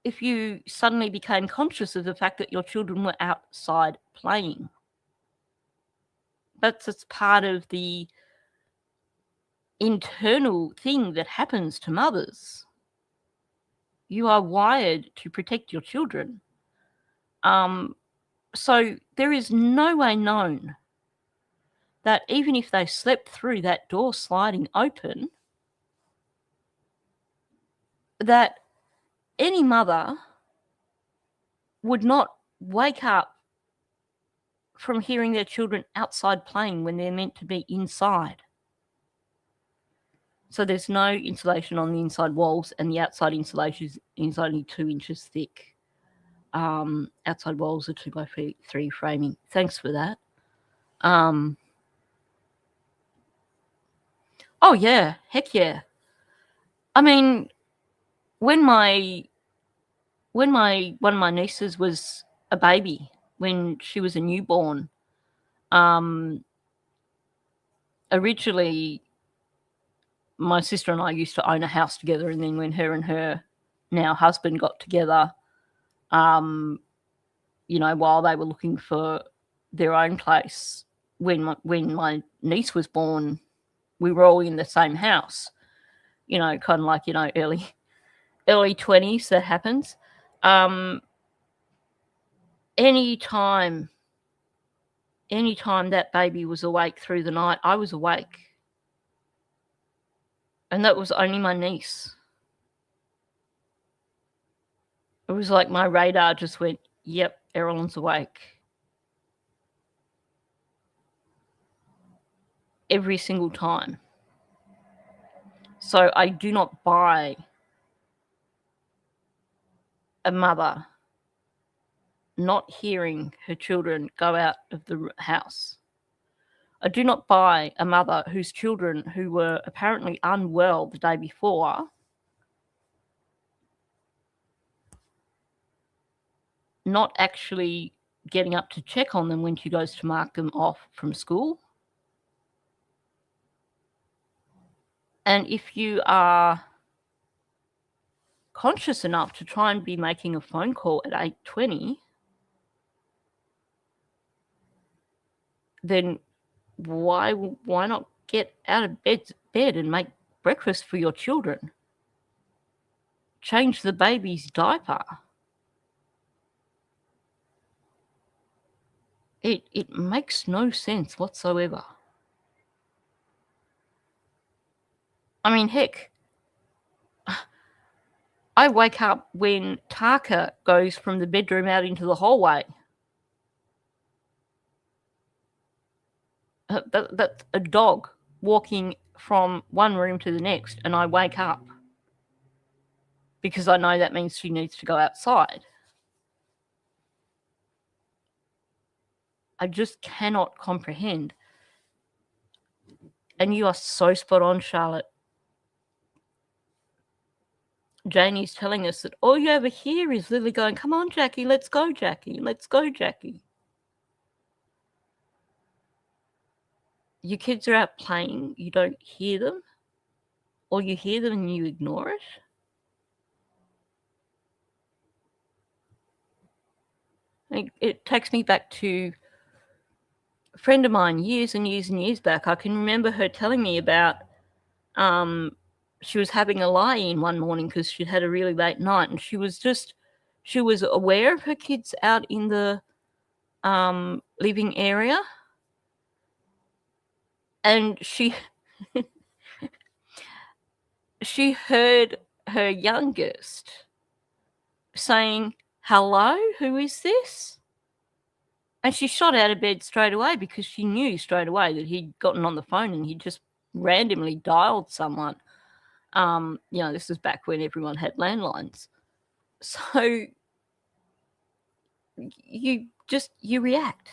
if you suddenly became conscious of the fact that your children were outside playing. That's just part of the internal thing that happens to mothers. You are wired to protect your children. So there is no way known that even if they slept through that door sliding open, that any mother would not wake up from hearing their children outside playing when they're meant to be inside. So there's no insulation on the inside walls, and the outside insulation is only 2 inches thick. Outside walls are 2x3 framing. Thanks for that. Oh yeah, heck yeah. I mean, when one of my nieces was a baby, when she was a newborn, Originally, my sister and I used to own a house together, and then when her and her now husband got together, while they were looking for their own place, when my niece was born, we were all in the same house. Kind of like early 20s, that happens. Anytime that baby was awake through the night, I was awake. And that was only my niece. It was like my radar just went, yep, Erlen's awake. Every single time. So I do not buy a mother not hearing her children go out of the house. I do not buy a mother whose children who were apparently unwell the day before not actually getting up to check on them when she goes to mark them off from school. And if you are conscious enough to try and be making a phone call at 8:20, then why not get out of bed and make breakfast for your children? Change the baby's diaper. It makes no sense whatsoever. I mean, heck, I wake up when Taka goes from the bedroom out into the hallway. That's a dog walking from one room to the next, and I wake up because I know that means she needs to go outside. I just cannot comprehend. And you are so spot on, Charlotte. Janie's telling us that all you ever hear is Lily going, come on, Jackie, let's go, Jackie, let's go, Jackie. Your kids are out playing, you don't hear them, or you hear them and you ignore it. It takes me back to a friend of mine years and years and years back. I can remember her telling me about she was having a lie-in one morning because she'd had a really late night, and she was aware of her kids out in the living area, and she heard her youngest saying, hello, who is this? And she shot out of bed straight away because she knew straight away that he'd gotten on the phone and he just randomly dialed someone. This is back when everyone had landlines. So you react.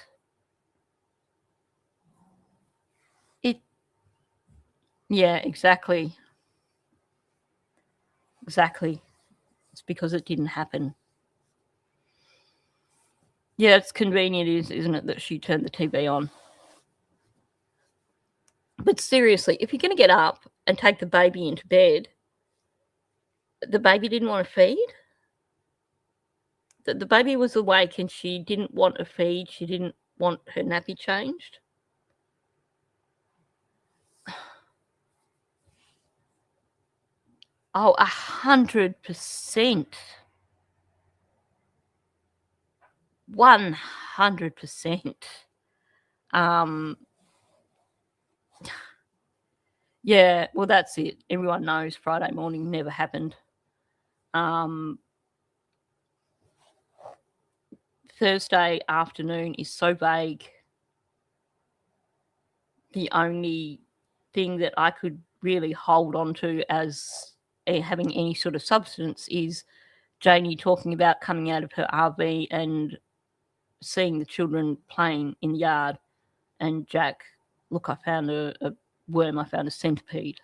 Yeah, exactly. Exactly. It's because it didn't happen. Yeah, it's convenient, isn't it, that she turned the TV on. But seriously, if you're going to get up and take the baby into bed, the baby didn't want to feed? The baby was awake and she didn't want a feed. She didn't want her nappy changed. Oh, 100%. 100%. Yeah, well, that's it. Everyone knows Friday morning never happened. Thursday afternoon is so vague. The only thing that I could really hold on to as having any sort of substance is Janie talking about coming out of her RV and seeing the children playing in the yard, and Jack, look, I found a worm, I found a centipede.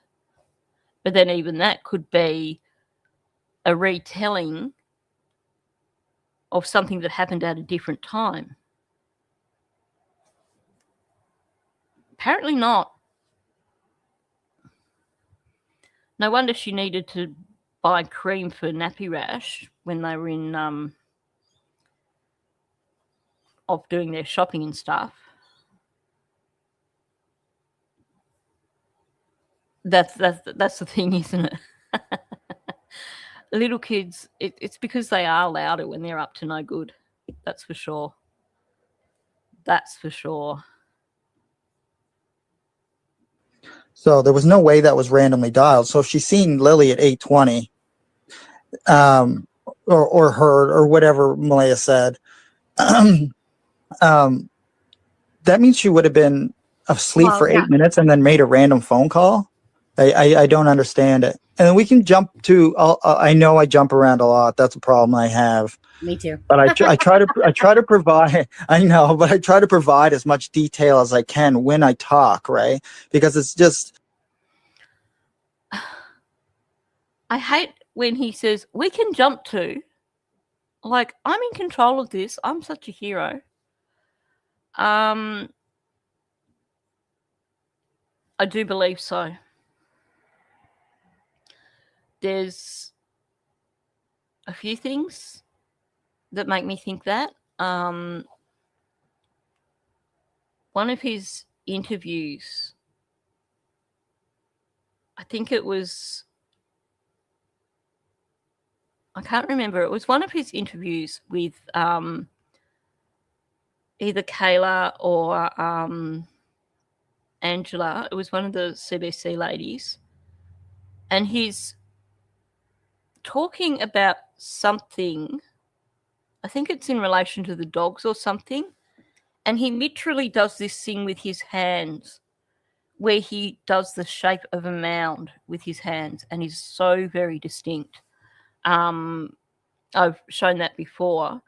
But then even that could be a retelling of something that happened at a different time. Apparently not. No wonder she needed to buy cream for nappy rash when they were in off doing their shopping and stuff. That's the thing, isn't it? Little kids, it's because they are louder when they're up to no good. That's for sure. That's for sure. So there was no way that was randomly dialed. So if she's seen Lily at 8:20, or heard, or whatever Malaya said, that means she would have been asleep Well, for yeah. 8 minutes and then made a random phone call. I don't understand it. And then we can jump to. I know I jump around a lot. That's a problem I have. Me too. But I try to provide. I know, but I try to provide as much detail as I can when I talk, right? Because it's just. I hate when he says, we can jump to. Like, I'm in control of this. I'm such a hero. I do believe so. There's a few things that make me think that. One of his interviews, I think it was, I can't remember. It was one of his interviews with either Kayla or Angela. It was one of the CBC ladies. And he's talking about something. I think it's in relation to the dogs or something. And he literally does this thing with his hands where he does the shape of a mound with his hands, and he's so very distinct. I've shown that before.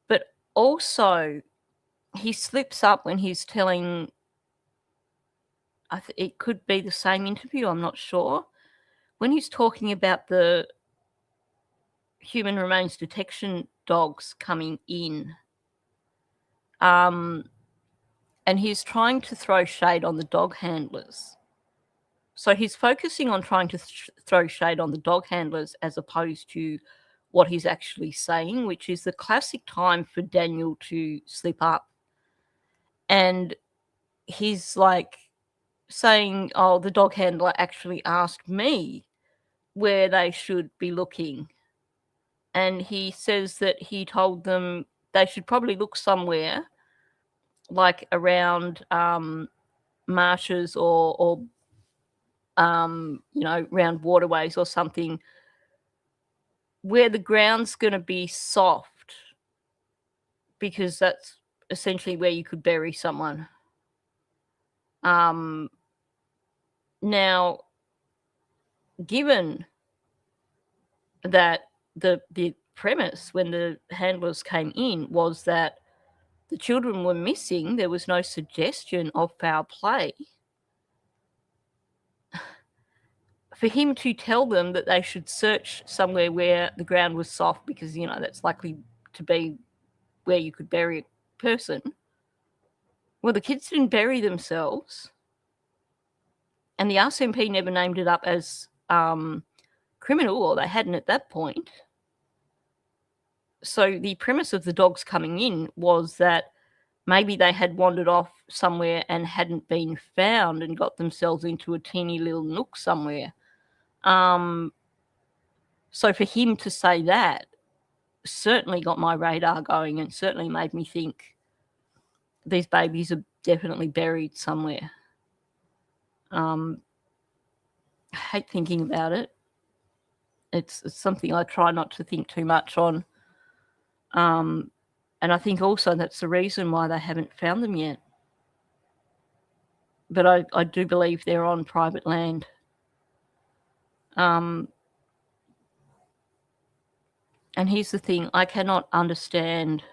But also, he slips up when he's telling, it could be the same interview, I'm not sure, when he's talking about the human remains detection dogs coming in. And he's trying to throw shade on the dog handlers. So he's focusing on trying to throw shade on the dog handlers as opposed to what he's actually saying, which is the classic time for Daniel to slip up. And he's like saying, oh, the dog handler actually asked me where they should be looking. And he says that he told them they should probably look somewhere like around marshes or around waterways or something where the ground's going to be soft, because that's essentially where you could bury someone. Now, given that the premise when the handlers came in was that the children were missing, there was no suggestion of foul play. For him to tell them that they should search somewhere where the ground was soft because, that's likely to be where you could bury a person. Well, the kids didn't bury themselves. And the RCMP never named it up as criminal, or they hadn't at that point. So the premise of the dogs coming in was that maybe they had wandered off somewhere and hadn't been found and got themselves into a teeny little nook somewhere. So for him to say that certainly got my radar going and certainly made me think these babies are definitely buried somewhere. I hate thinking about it. It's something I try not to think too much on. And I think also that's the reason why they haven't found them yet. But I do believe they're on private land. And here's the thing, I cannot understand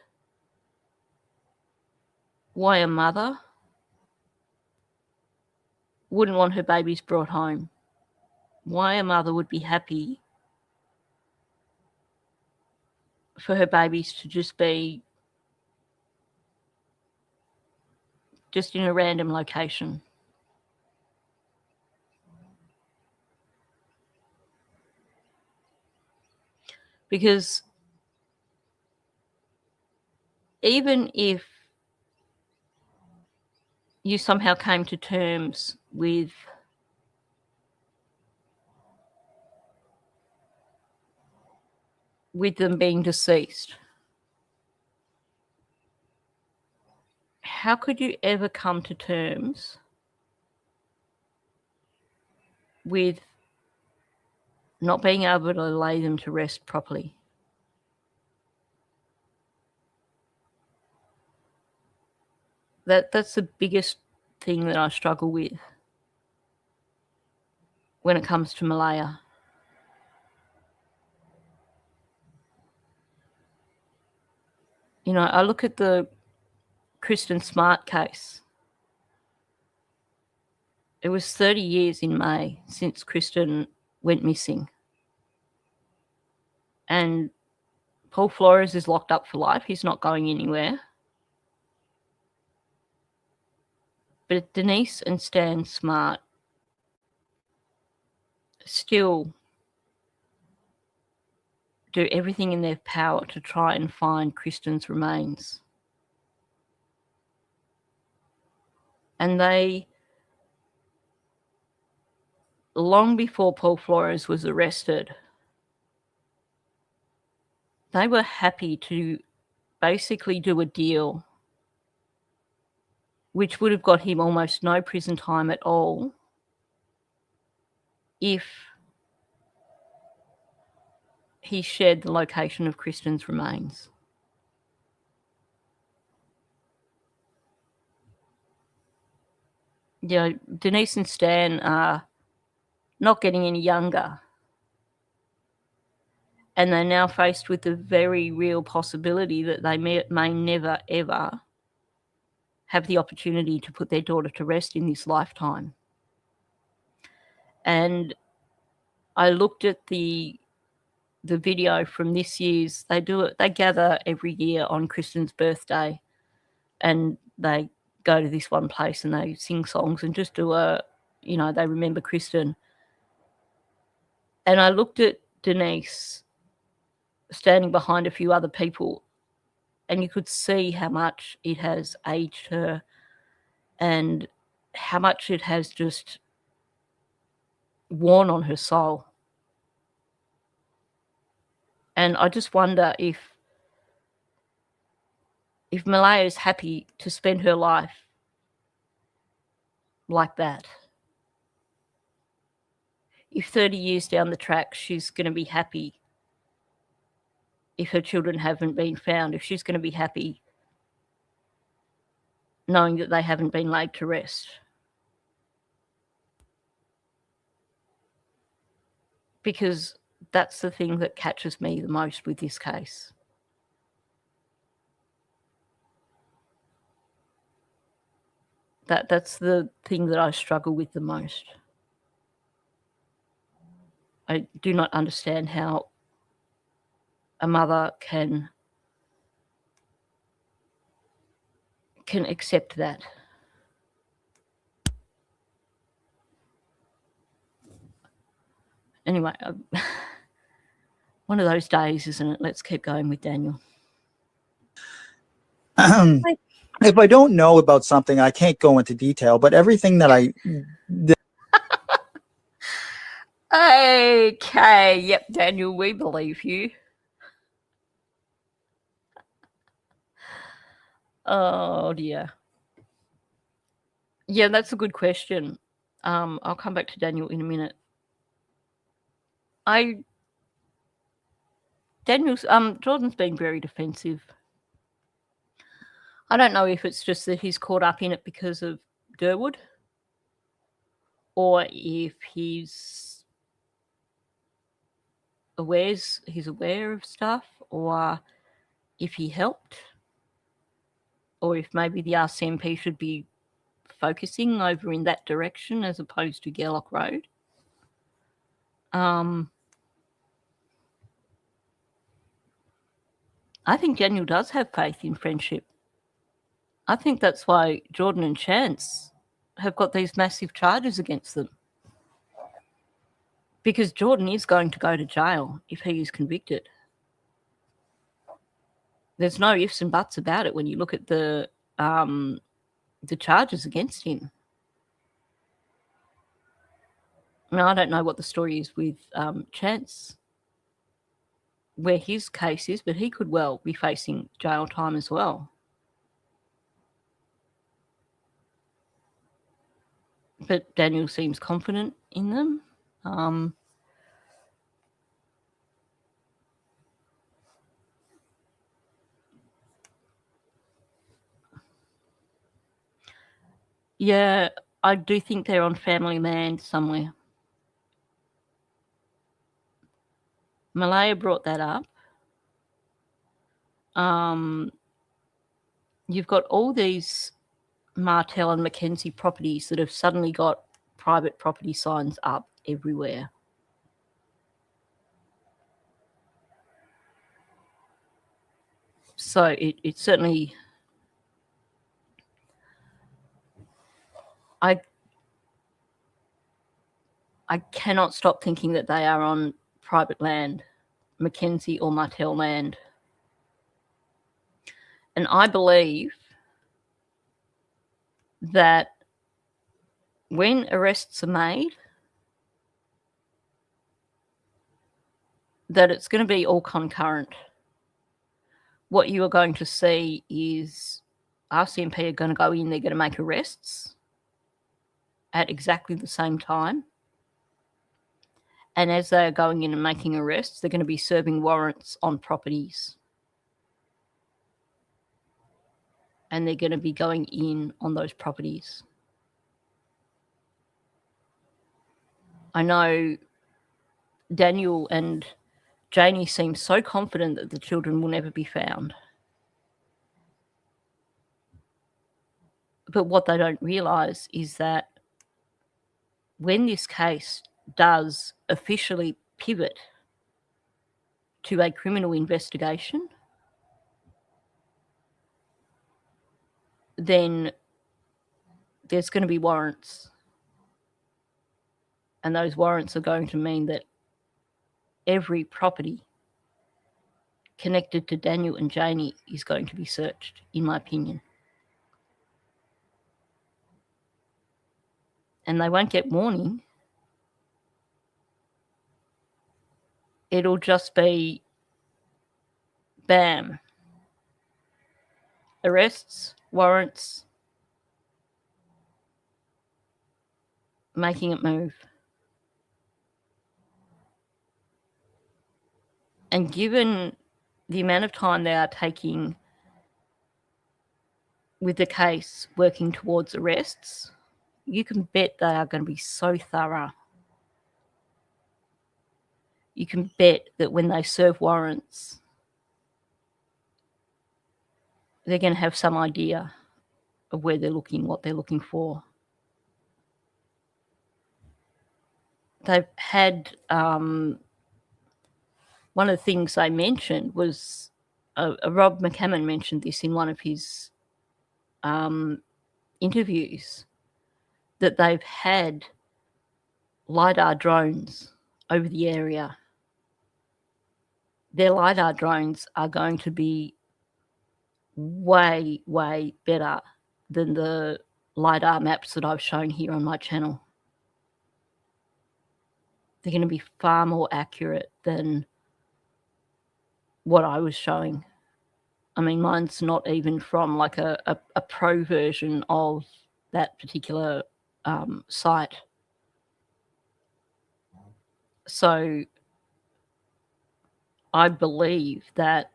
why a mother wouldn't want her babies brought home. Why a mother would be happy for her babies to just be just in a random location. Because even if you somehow came to terms with them being deceased, how could you ever come to terms with not being able to lay them to rest properly? That's the biggest thing that I struggle with when it comes to Malaya. You know, I look at the Kristen Smart case. It was 30 years in May since Kristen went missing. And Paul Flores is locked up for life. He's not going anywhere. But Denise and Stan Smart still do everything in their power to try and find Kristen's remains. And they, long before Paul Flores was arrested, they were happy to basically do a deal which would have got him almost no prison time at all if he shared the location of Kristen's remains. You know, Denise and Stan are not getting any younger. And they're now faced with the very real possibility that they may never, ever have the opportunity to put their daughter to rest in this lifetime. And I looked at the video from this year's, they gather every year on Kristen's birthday, and they go to this one place and they sing songs and just do they remember Kristen. And I looked at Denise standing behind a few other people, and you could see how much it has aged her and how much it has just worn on her soul. And I just wonder if Malaya is happy to spend her life like that. If 30 years down the track she's going to be happy if her children haven't been found, if she's going to be happy knowing that they haven't been laid to rest. Because that's the thing that catches me the most with this case. That's the thing that I struggle with the most. I do not understand how a mother can accept that. Anyway, one of those days, isn't it? Let's keep going with Daniel. If I don't know about something, I can't go into detail, but everything that I did. Okay, yep, Daniel, we believe you. Oh dear. Yeah, that's a good question. I'll come back to Daniel in a minute. Jordan's been very defensive. I don't know if it's just that he's caught up in it because of Durwood, or if he's aware of stuff, or if he helped, or if maybe the RCMP should be focusing over in that direction as opposed to Gerlock Road. I think Daniel does have faith in friendship. I think that's why Jordan and Chance have got these massive charges against them. Because Jordan is going to go to jail if he is convicted. There's no ifs and buts about it when you look at the charges against him. Now, I don't know what the story is with Chance, where his case is, but he could well be facing jail time as well. But Daniel seems confident in them. Yeah, I do think they're on family land somewhere. Malaya brought that up. You've got all these Martell and Mackenzie properties that have suddenly got private property signs up everywhere. So it certainly... I cannot stop thinking that they are on private land, Mackenzie or Martell land. And I believe that when arrests are made, that it's going to be all concurrent. What you are going to see is RCMP are going to go in, they're going to make arrests at exactly the same time. And as they're going in and making arrests, they're going to be serving warrants on properties. And they're going to be going in on those properties. I know Daniel and Janie seem so confident that the children will never be found. But what they don't realise is that when this case does officially pivot to a criminal investigation, then there's going to be warrants. And those warrants are going to mean that every property connected to Daniel and Janie is going to be searched, in my opinion. And they won't get warning. It'll just be bam. Arrests, warrants, making it move. And given the amount of time they are taking with the case working towards arrests, you can bet they are going to be so thorough. You can bet that when they serve warrants, they're going to have some idea of where they're looking, what they're looking for. They've had... one of the things they mentioned was, Rob McCammon mentioned this in one of his interviews, that they've had LiDAR drones over the area. Their LiDAR drones are going to be way, way better than the LiDAR maps that I've shown here on my channel. They're going to be far more accurate than what I was showing. I mean, mine's not even from like a pro version of that particular site. So I believe that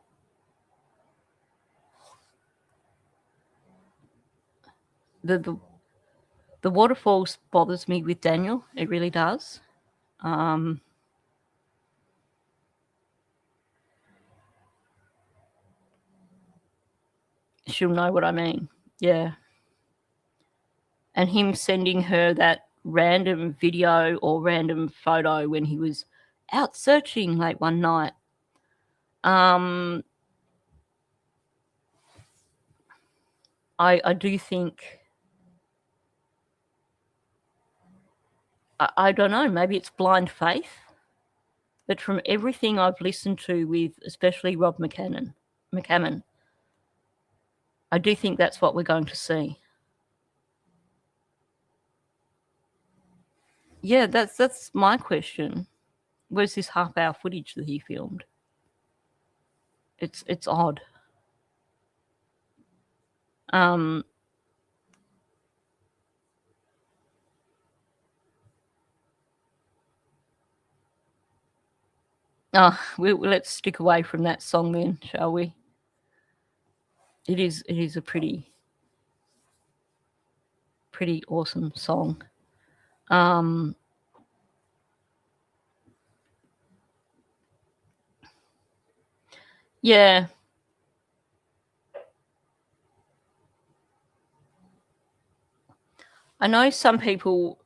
the waterfalls bothers me with Daniel. It really does. She'll know what I mean. Yeah. And him sending her that random video or random photo when he was out searching late one night. I do think, I don't know, maybe it's blind faith, but from everything I've listened to with especially Rob McCammon, I do think that's what we're going to see. Yeah, that's my question. Where's this half-hour footage that he filmed? It's odd. Let's stick away from that song then, shall we? It is a pretty awesome song. Yeah. I know some people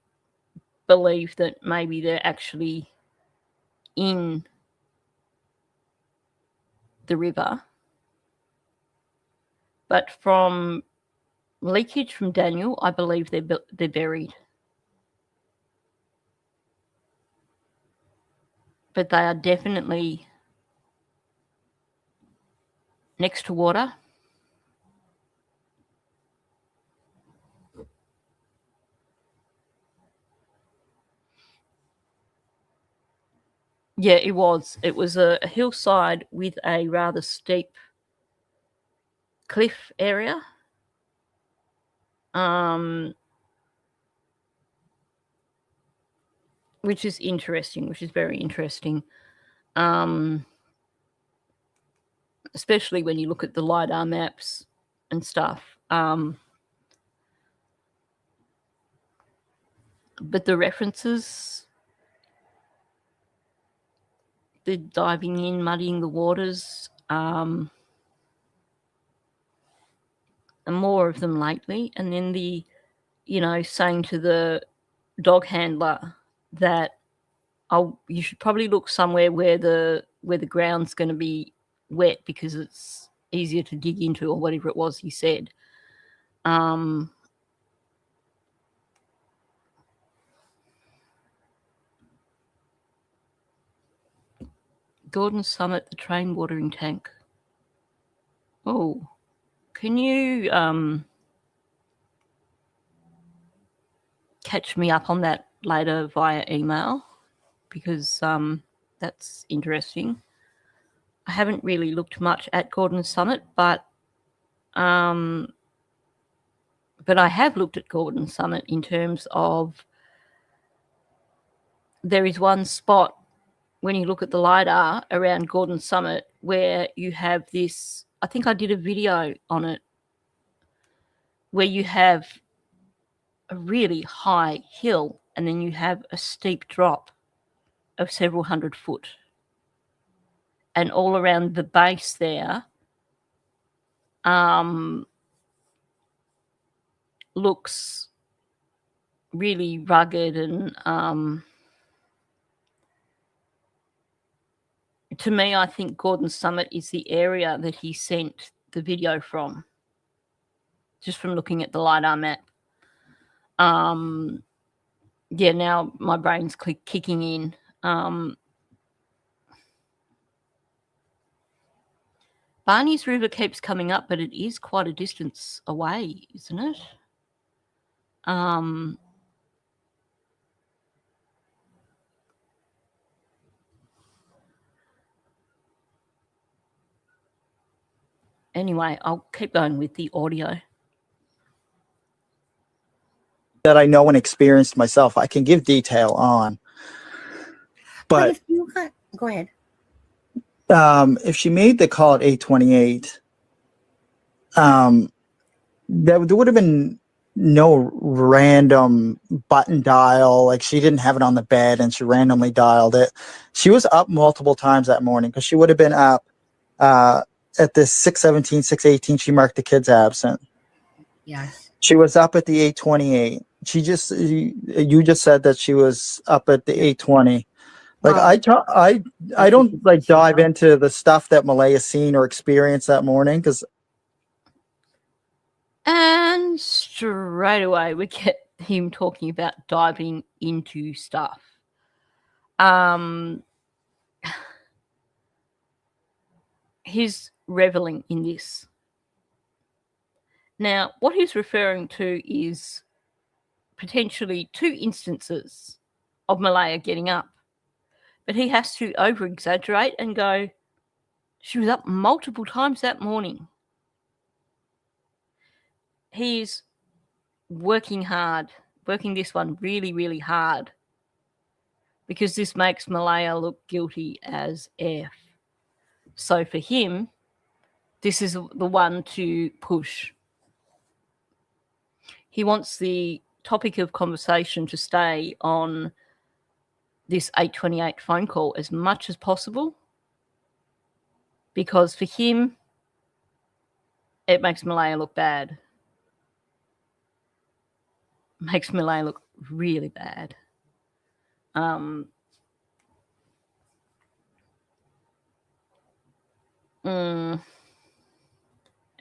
believe that maybe they're actually in the river, but from leakage from Daniel, I believe they're buried. But they are definitely next to water. Yeah, it was. It was a hillside with a rather steep cliff area. Which is interesting, which is very interesting. Especially when you look at the LiDAR maps and stuff. But the references, the diving in, muddying the waters, and more of them lately. And then saying to the dog handler that you should probably look somewhere where the ground's going to be wet because it's easier to dig into, or whatever it was he said. Gordon Summit, the train watering tank. Oh, can you catch me up on that later via email? Because that's interesting. I haven't really looked much at Gordon Summit, but I have looked at Gordon Summit in terms of there is one spot when you look at the LiDAR around Gordon Summit where you have this, I think I did a video on it, where you have a really high hill and then you have a steep drop of several hundred foot. And all around the base there looks really rugged, and to me, I think Gordon Summit is the area that he sent the video from, just from looking at the LiDAR map. Yeah, now my brain's kicking in. Barney's River keeps coming up, but it is quite a distance away, isn't it? Anyway, I'll keep going with the audio. That I know and experienced myself, I can give detail on. But if you got, go ahead. If she made the call at 8:28, there would have been no random button dial. Like, she didn't have it on the bed and she randomly dialed it. She was up multiple times that morning, because she would have been up at the 6:17, 6:18. She marked the kids absent. Yes. She was up at the 8:28. You just said that she was up at the 8:20. Like, I don't like dive into the stuff that Malaya's seen or experienced that morning, because And straight away we get him talking about diving into stuff. He's reveling in this. Now, what he's referring to is potentially 2 instances of Malaya getting up. But he has to over-exaggerate and go, she was up multiple times that morning. He's working hard, working this one really, really hard, because this makes Malaya look guilty as F. So for him, this is the one to push. He wants the topic of conversation to stay on this 8:28 phone call as much as possible, because for him, it makes Malaya look bad. Makes Malaya look really bad.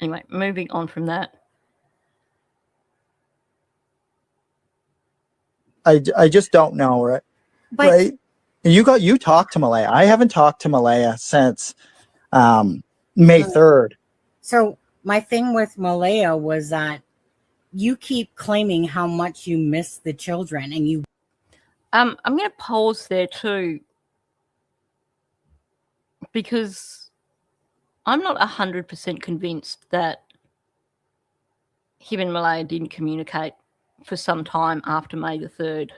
Anyway, moving on from that. I just don't know, right? But right? You talked to Malaya. I haven't talked to Malaya since May 3rd. so my thing with Malaya was that you keep claiming how much you miss the children, and you. I'm going to pause there too, because I'm not 100% convinced that him and Malaya didn't communicate for some time after May the 3rd.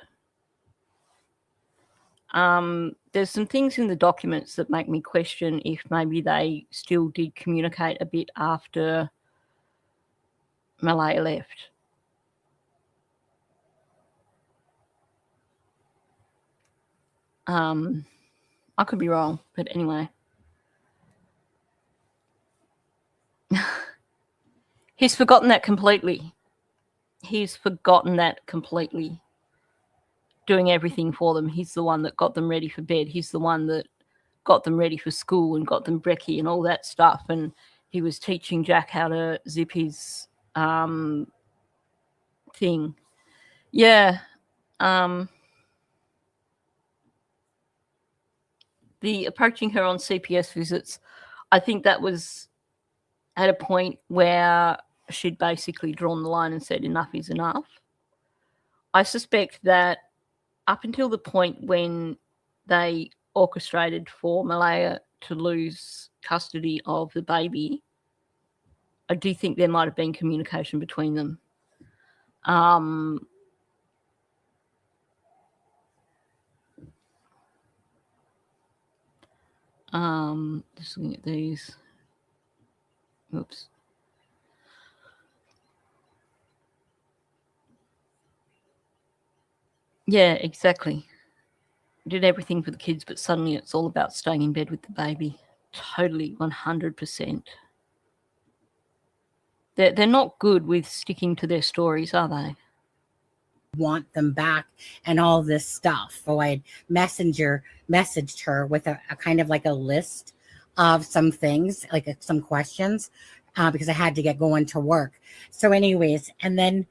There's some things in the documents that make me question if maybe they still did communicate a bit after Malaya left. I could be wrong, but anyway. He's forgotten that completely. He's forgotten that completely. Doing everything for them. He's the one that got them ready for bed. He's the one that got them ready for school and got them brekkie and all that stuff. And he was teaching Jack how to zip his thing. Yeah. The approaching her on CPS visits, I think that was at a point where she'd basically drawn the line and said enough is enough. I suspect that up until the point when they orchestrated for Malaya to lose custody of the baby, I do think there might have been communication between them. Just looking at these. Oops. Yeah, exactly. Did everything for the kids, but suddenly it's all about staying in bed with the baby. Totally, 100%. They're not good with sticking to their stories, are they? Want them back and all this stuff. So I had messaged her with a kind of like a list of some things, like some questions, because I had to get going to work. So anyways, and then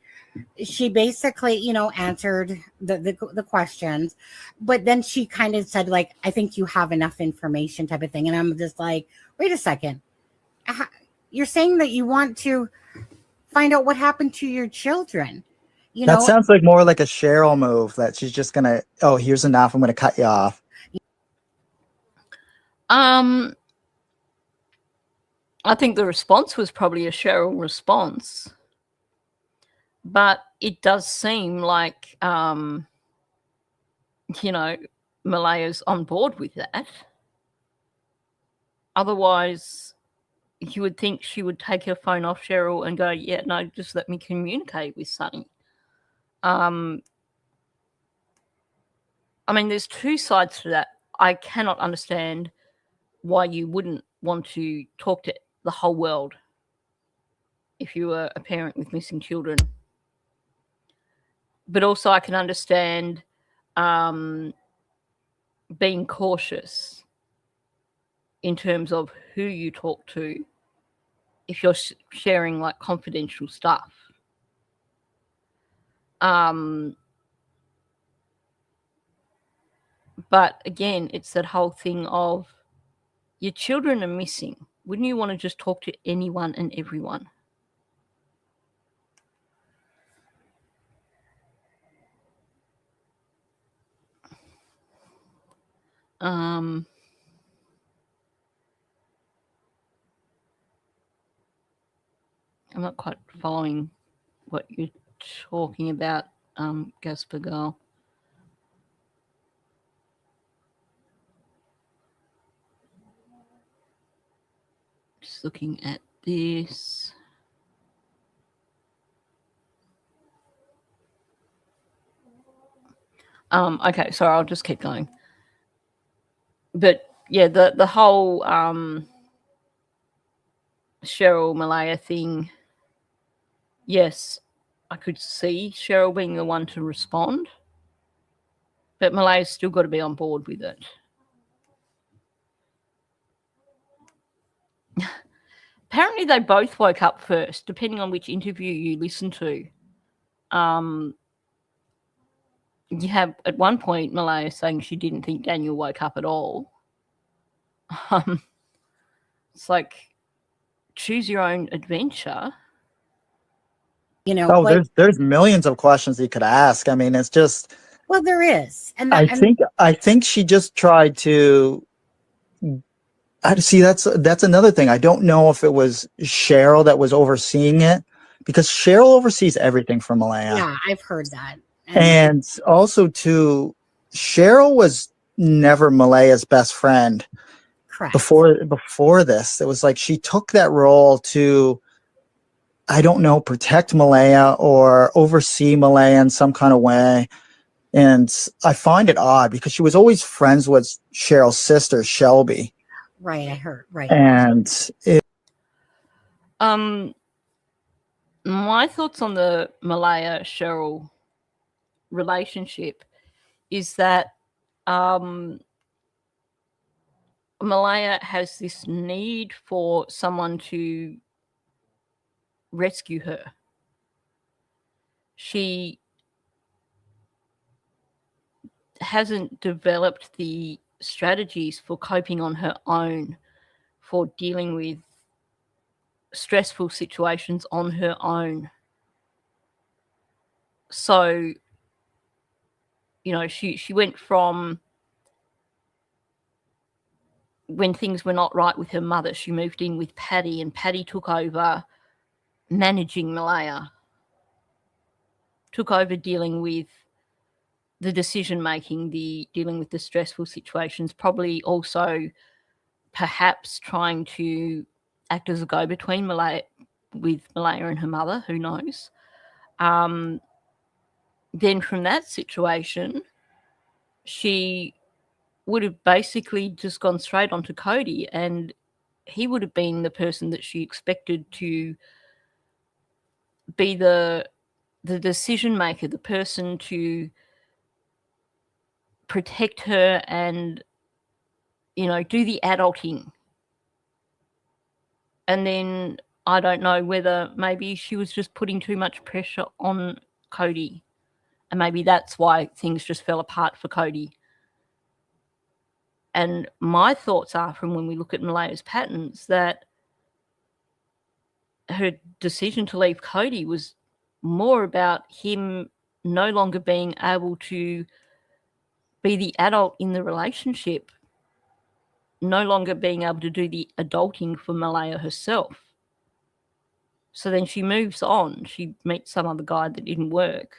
she basically, answered the questions, but then she kind of said, like, I think you have enough information type of thing. And I'm just like, wait a second. You're saying that you want to find out what happened to your children. That sounds like more like a Cheryl move, that she's just gonna, oh, here's enough, I'm gonna cut you off. I think the response was probably a Cheryl response, but it does seem like Malaya's on board with that. Otherwise, you would think she would take her phone off Cheryl and go, yeah, no, just let me communicate with Sonny. I mean, there's 2 sides to that. I cannot understand why you wouldn't want to talk to the whole world if you were a parent with missing children. But also I can understand being cautious in terms of who you talk to if you're sharing like confidential stuff. But again, it's that whole thing of your children are missing. Wouldn't you want to just talk to anyone and everyone? I'm not quite following what you're talking about, Gasper Girl. Just looking at this. Okay, sorry, I'll just keep going. But yeah, the whole Cheryl Malaya thing, yes, I could see Cheryl being the one to respond, but Malaya's still got to be on board with it. Apparently they both woke up first, depending on which interview you listen to. You have at one point Malaya saying she didn't think Daniel woke up at all. It's like, choose your own adventure. You know, Oh, there's millions of questions you could ask. I mean, it's just. Well, there is, and I think she just tried to. See, that's another thing. I don't know if it was Cheryl that was overseeing it, because Cheryl oversees everything for Malaya. Yeah, I've heard that. And also, too, Cheryl was never Malaya's best friend. Correct. Before this, it was like she took that role to, I don't know, protect Malaya or oversee Malaya in some kind of way. And I find it odd because she was always friends with Cheryl's sister, Shelby. Right, I heard. Right. And my thoughts on the Malaya Cheryl relationship is that Malaya has this need for someone to rescue her. She hasn't developed the strategies for coping on her own, for dealing with stressful situations on her own. So, you know, she went from, when things were not right with her mother, she moved in with Paddy, and Paddy took over managing Malaya, took over dealing with the decision-making, dealing with the stressful situations, probably also perhaps trying to act as a go-between with Malaya and her mother, who knows. Then from that situation, she would have basically just gone straight onto Cody, and he would have been the person that she expected to be the decision maker, the person to protect her and, you know, do the adulting. And then I don't know whether maybe she was just putting too much pressure on Cody, and maybe that's why things just fell apart for Cody. And my thoughts are, from when we look at Malaya's patterns, that her decision to leave Cody was more about him no longer being able to be the adult in the relationship, no longer being able to do the adulting for Malaya herself. So then she moves on. She meets some other guy that didn't work,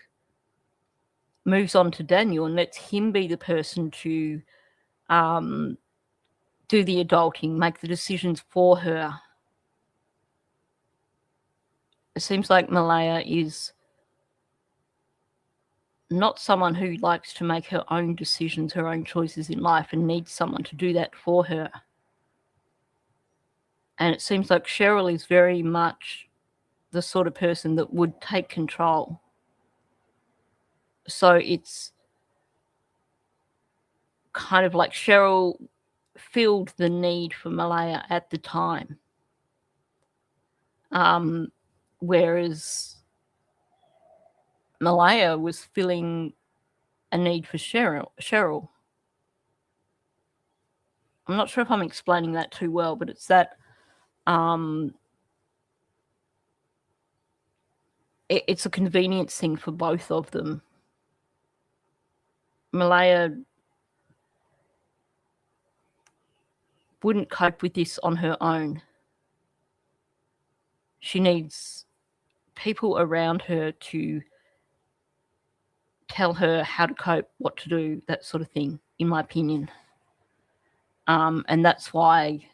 moves on to Daniel, and lets him be the person to do the adulting, make the decisions for her. It seems like Malaya is not someone who likes to make her own decisions, her own choices in life, and needs someone to do that for her. And it seems like Cheryl is very much the sort of person that would take control. So it's kind of like Cheryl filled the need for Malaya at the time. Whereas Malaya was feeling a need for Cheryl. I'm not sure if I'm explaining that too well, but it's that it's a convenience thing for both of them. Malaya wouldn't cope with this on her own. She needs people around her to tell her how to cope, what to do, that sort of thing, in my opinion. And that's why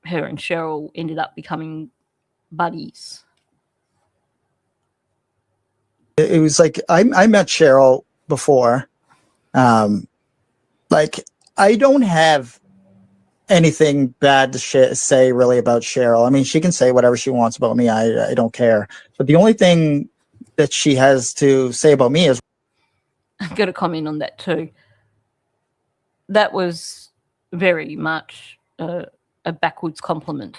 her and Cheryl ended up becoming buddies. It was like I met Cheryl before. Like, I don't have anything bad to say really about Cheryl. I mean, she can say whatever she wants about me. I don't care. But the only thing that she has to say about me is... I've got to comment on that too. That was very much a backwards compliment.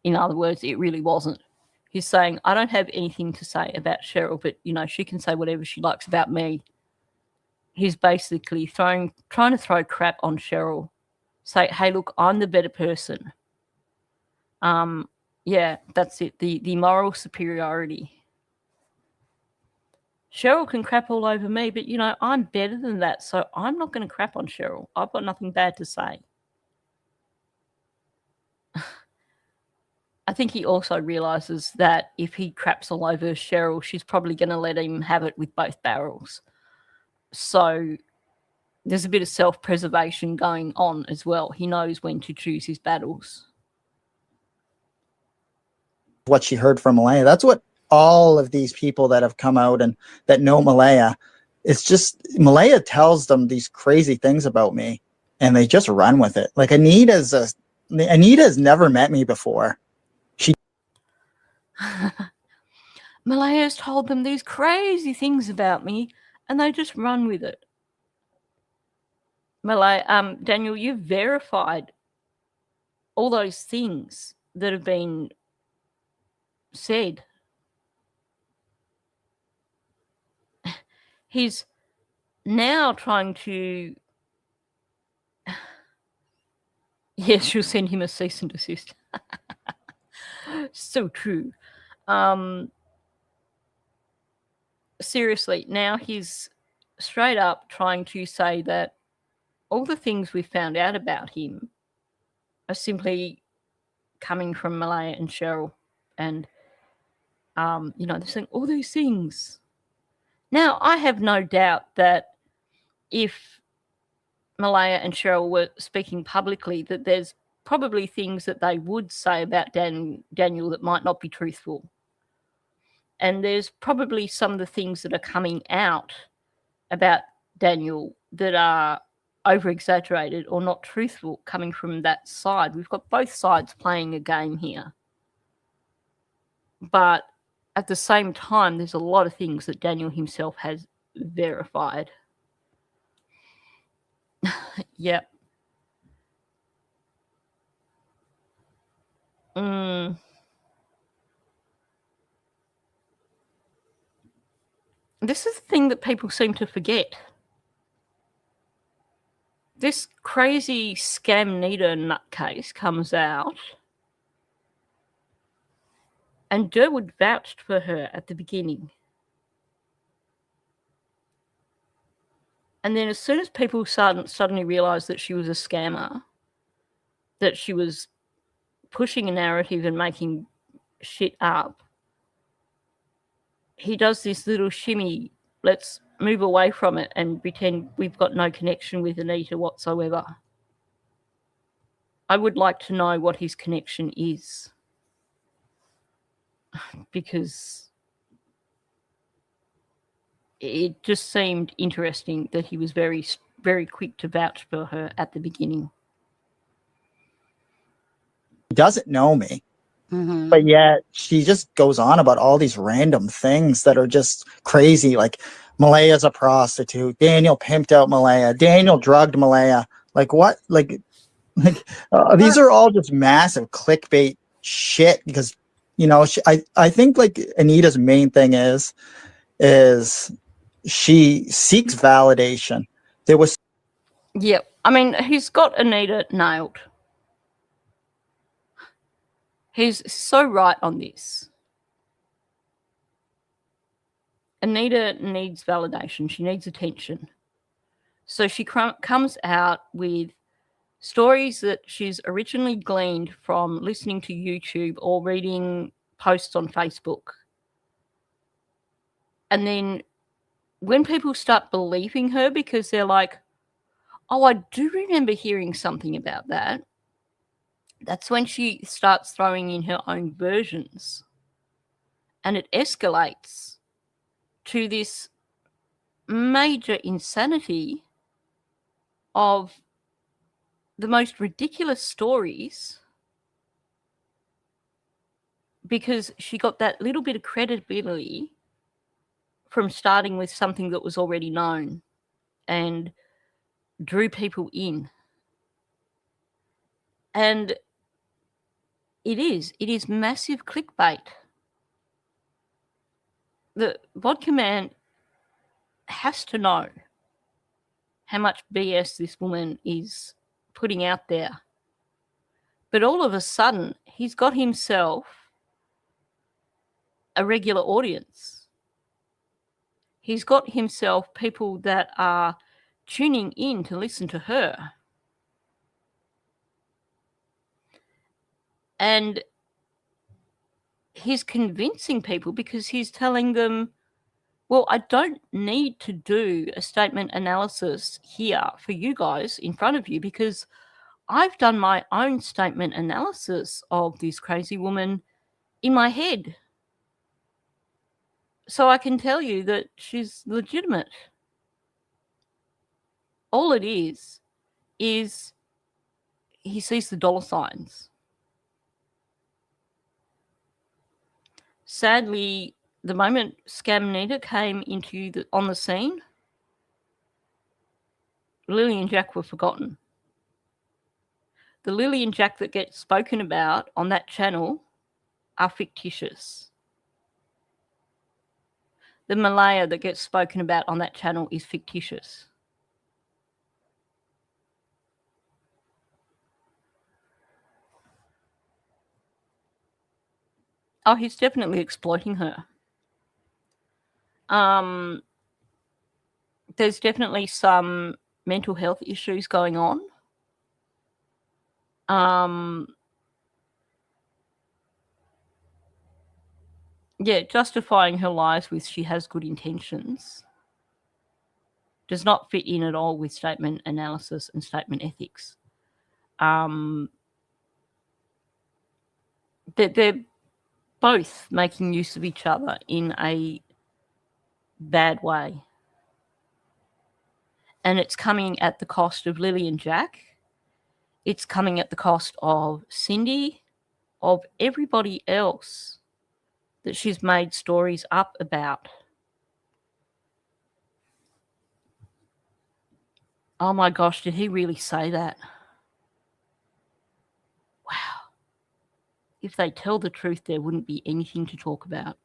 In other words, it really wasn't. He's saying, I don't have anything to say about Cheryl, but, you know, she can say whatever she likes about me. He's basically trying to throw crap on Cheryl. Say, hey, look, I'm the better person. Yeah, that's it. The moral superiority. Cheryl can crap all over me, but, you know, I'm better than that, so I'm not going to crap on Cheryl. I've got nothing bad to say. I think he also realises that if he craps all over Cheryl, she's probably going to let him have it with both barrels. So there's a bit of self-preservation going on as well. He knows when to choose his battles. What she heard from Malaya. That's what all of these people that have come out and that know Malaya, it's just Malaya tells them these crazy things about me and they just run with it. Like Anita's never met me before. Malaya's told them these crazy things about me and they just run with it. Malaya, Daniel, you've verified all those things that have been said. He's now trying to... Yes, she'll send him a cease and desist. So true. Seriously, now he's straight up trying to say that all the things we found out about him are simply coming from Malaya and Cheryl. And, you know, they're saying all these things. Now, I have no doubt that if Malaya and Cheryl were speaking publicly, that there's probably things that they would say about Daniel that might not be truthful. And there's probably some of the things that are coming out about Daniel that are over-exaggerated or not truthful coming from that side. We've got both sides playing a game here. But at the same time, there's a lot of things that Daniel himself has verified. Yep. This is the thing that people seem to forget. This crazy scam-nita nutcase comes out and Durwood vouched for her at the beginning. And then as soon as people suddenly realised that she was a scammer, that she was pushing a narrative and making shit up, he does this little shimmy, let's move away from it and pretend we've got no connection with Anita whatsoever. I would like to know what his connection is. Because it just seemed interesting that he was very, very quick to vouch for her at the beginning. He doesn't know me. But yet she just goes on about all these random things that are just crazy. Like Malaya's a prostitute. Daniel pimped out Malaya. Daniel drugged Malaya. Like what? These are all just massive clickbait shit because You know, I think like Anita's main thing is she seeks validation. There was Yep. I mean, he's got Anita nailed. He's so right on this. Anita needs validation. She needs attention. So she comes out with stories that she's originally gleaned from listening to YouTube or reading posts on Facebook. And then when people start believing her because they're like, oh, I do remember hearing something about that, that's when she starts throwing in her own versions. And it escalates to this major insanity of the most ridiculous stories because she got that little bit of credibility from starting with something that was already known and drew people in. And it is massive clickbait. The vodka man has to know how much BS this woman is putting out there. But all of a sudden, he's got himself a regular audience. He's got himself people that are tuning in to listen to her. And he's convincing people because he's telling them, well, I don't need to do a statement analysis here for you guys in front of you because I've done my own statement analysis of this crazy woman in my head. So I can tell you that she's legitimate. All it is he sees the dollar signs. Sadly, the moment Scam Nita came on the scene, Lily and Jack were forgotten. The Lily and Jack that get spoken about on that channel are fictitious. The Malaya that gets spoken about on that channel is fictitious. Oh, he's definitely exploiting her. There's definitely some mental health issues going on. Yeah, justifying her lies with she has good intentions does not fit in at all with statement analysis and statement ethics. They're both making use of each other in a bad way. And it's coming at the cost of Lily and Jack. It's coming at the cost of Cindy, of everybody else that she's made stories up about. Oh my gosh, did he really say that? Wow. If they tell the truth, there wouldn't be anything to talk about.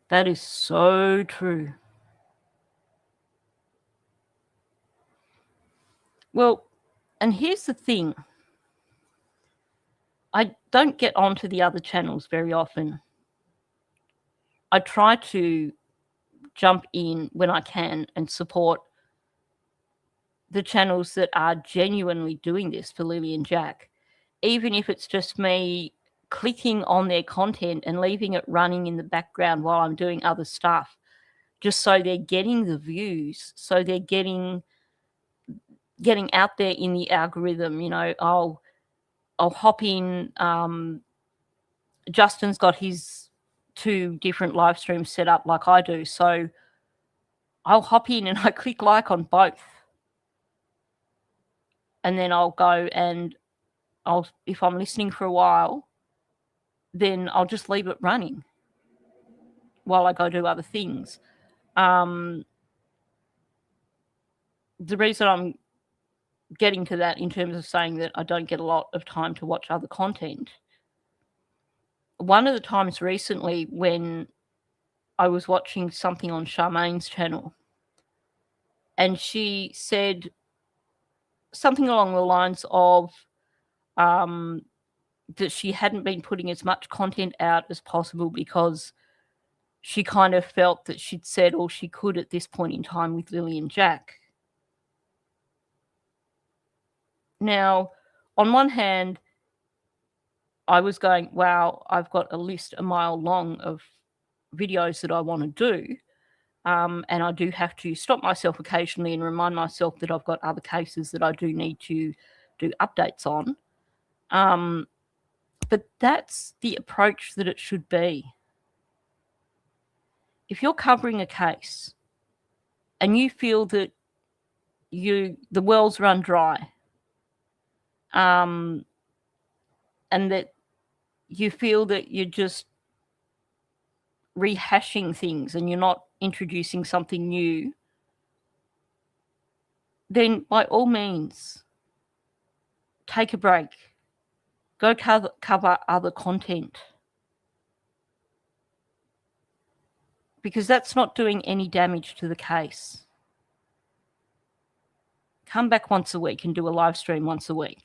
That is so true. Well, and here's the thing. I don't get onto the other channels very often. I try to jump in when I can and support the channels that are genuinely doing this for Lily and Jack, even if it's just me clicking on their content and leaving it running in the background while I'm doing other stuff, just so they're getting the views, so they're getting out there in the algorithm. You know, I'll hop in. Justin's got his 2 different live streams set up like I do, so I'll hop in and I click like on both. And then I'll go and if I'm listening for a while, then I'll just leave it running while I go do other things. The reason I'm getting to that in terms of saying that I don't get a lot of time to watch other content. One of the times recently when I was watching something on Charmaine's channel, and she said something along the lines of that she hadn't been putting as much content out as possible because she kind of felt that she'd said all she could at this point in time with Lily and Jack. Now, on one hand, I was going, wow, I've got a list a mile long of videos that I want to do. And I do have to stop myself occasionally and remind myself that I've got other cases that I do need to do updates on. But that's the approach that it should be. If you're covering a case and you feel that the well's run dry, and that you feel that you're just rehashing things and you're not introducing something new, then by all means, take a break. Go cover other content. Because that's not doing any damage to the case. Come back once a week and do a live stream once a week.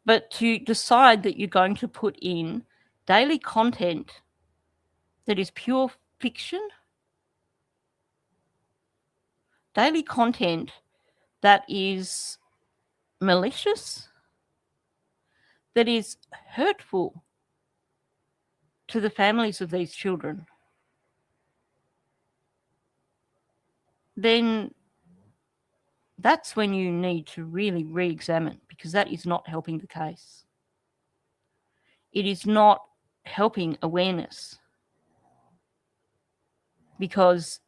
But to decide that you're going to put in daily content that is pure fiction, daily content that is malicious, that is hurtful to the families of these children, then that's when you need to really re-examine, because that is not helping the case. It is not helping awareness, because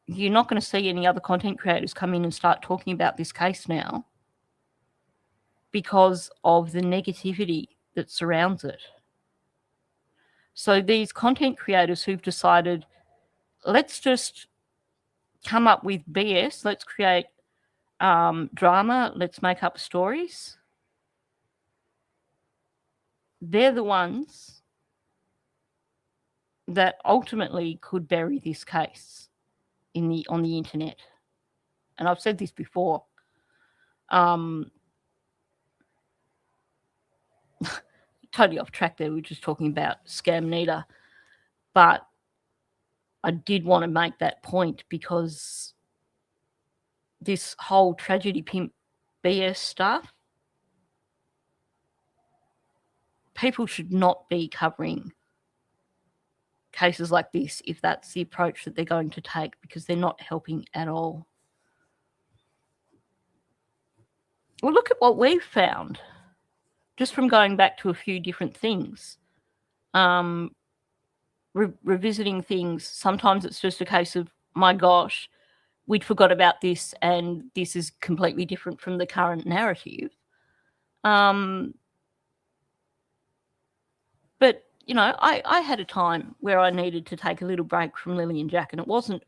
you're not going to see any other content creators come in and start talking about this case now because of the negativity that surrounds it. So these content creators who've decided, let's just come up with BS, let's create drama, let's make up stories, they're the ones that ultimately could bury this case on the internet. And I've said this before. Totally off track there. We were just talking about Scam Nita. But I did want to make that point because this whole tragedy pimp BS stuff, people should not be covering cases like this if that's the approach that they're going to take, because they're not helping at all. Well, look at what we've found just from going back to a few different things. Revisiting things, sometimes it's just a case of, my gosh, we'd forgot about this and this is completely different from the current narrative. But, you know, I had a time where I needed to take a little break from Lily and Jack, and it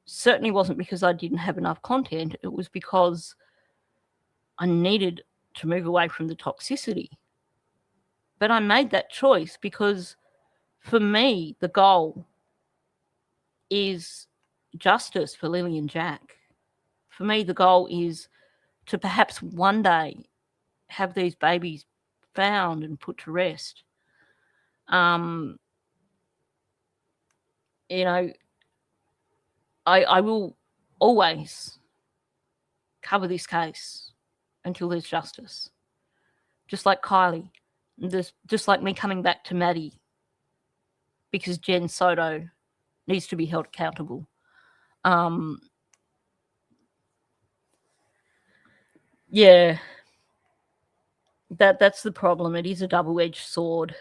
certainly wasn't because I didn't have enough content. It was because I needed to move away from the toxicity. But I made that choice because for me, the goal is justice for Lily and Jack. For me, the goal is to perhaps one day have these babies found and put to rest. You know, I will always cover this case until there's justice. Just like Kylie, just like me coming back to Maddie, because Jen Soto needs to be held accountable. Yeah, that's the problem. It is a double-edged sword.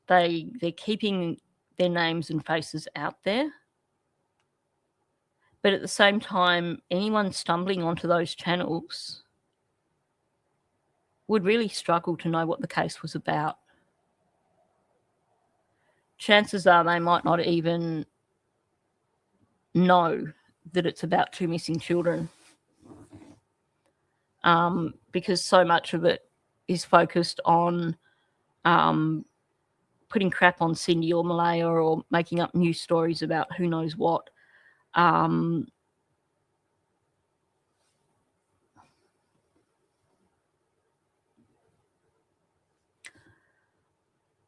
They're keeping their names and faces out there. But at the same time, anyone stumbling onto those channels would really struggle to know what the case was about. Chances are they might not even know that it's about two missing children, because so much of it is focused on putting crap on Cindy or Malaya or making up new stories about who knows what.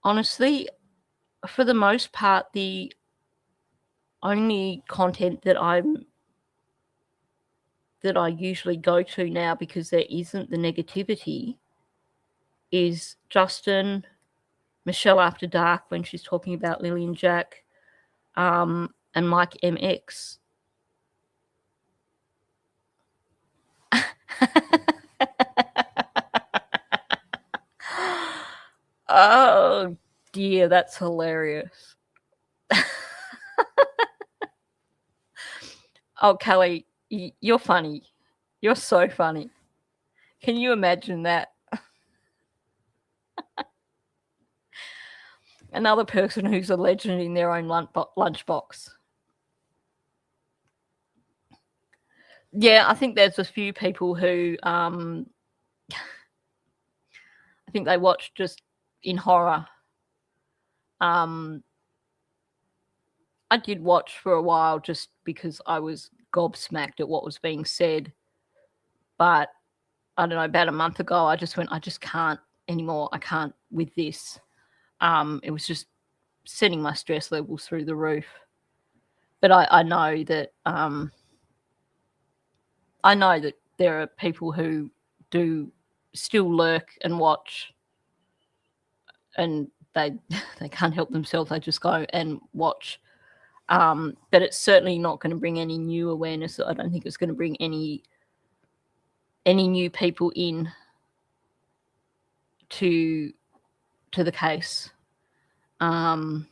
Honestly, for the most part, the only content that I usually go to now, because there isn't the negativity, is Justin, Michelle After Dark when she's talking about Lily and Jack, and Mike MX. Oh dear, that's hilarious. Oh, Kelly, you're funny. You're so funny. Can you imagine that? Another person who's a legend in their own lunchbox. Yeah, I think there's a few people who I think they watch just in horror. I did watch for a while just because I was gobsmacked at what was being said. But I don't know, about a month ago, I just went, I just can't anymore. I can't with this. It was just sending my stress levels through the roof. But I know that there are people who do still lurk and watch, and they can't help themselves. They just go and watch. But it's certainly not going to bring any new awareness. I don't think it's going to bring any new people in to the case. I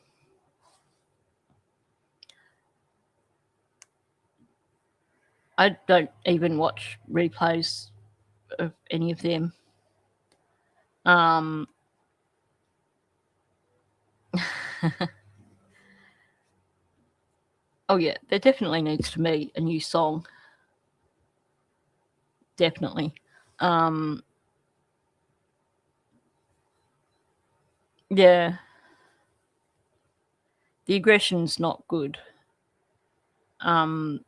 don't even watch replays of any of them. Oh yeah, there definitely needs to be a new song. Definitely. Yeah. The aggression's not good. I'm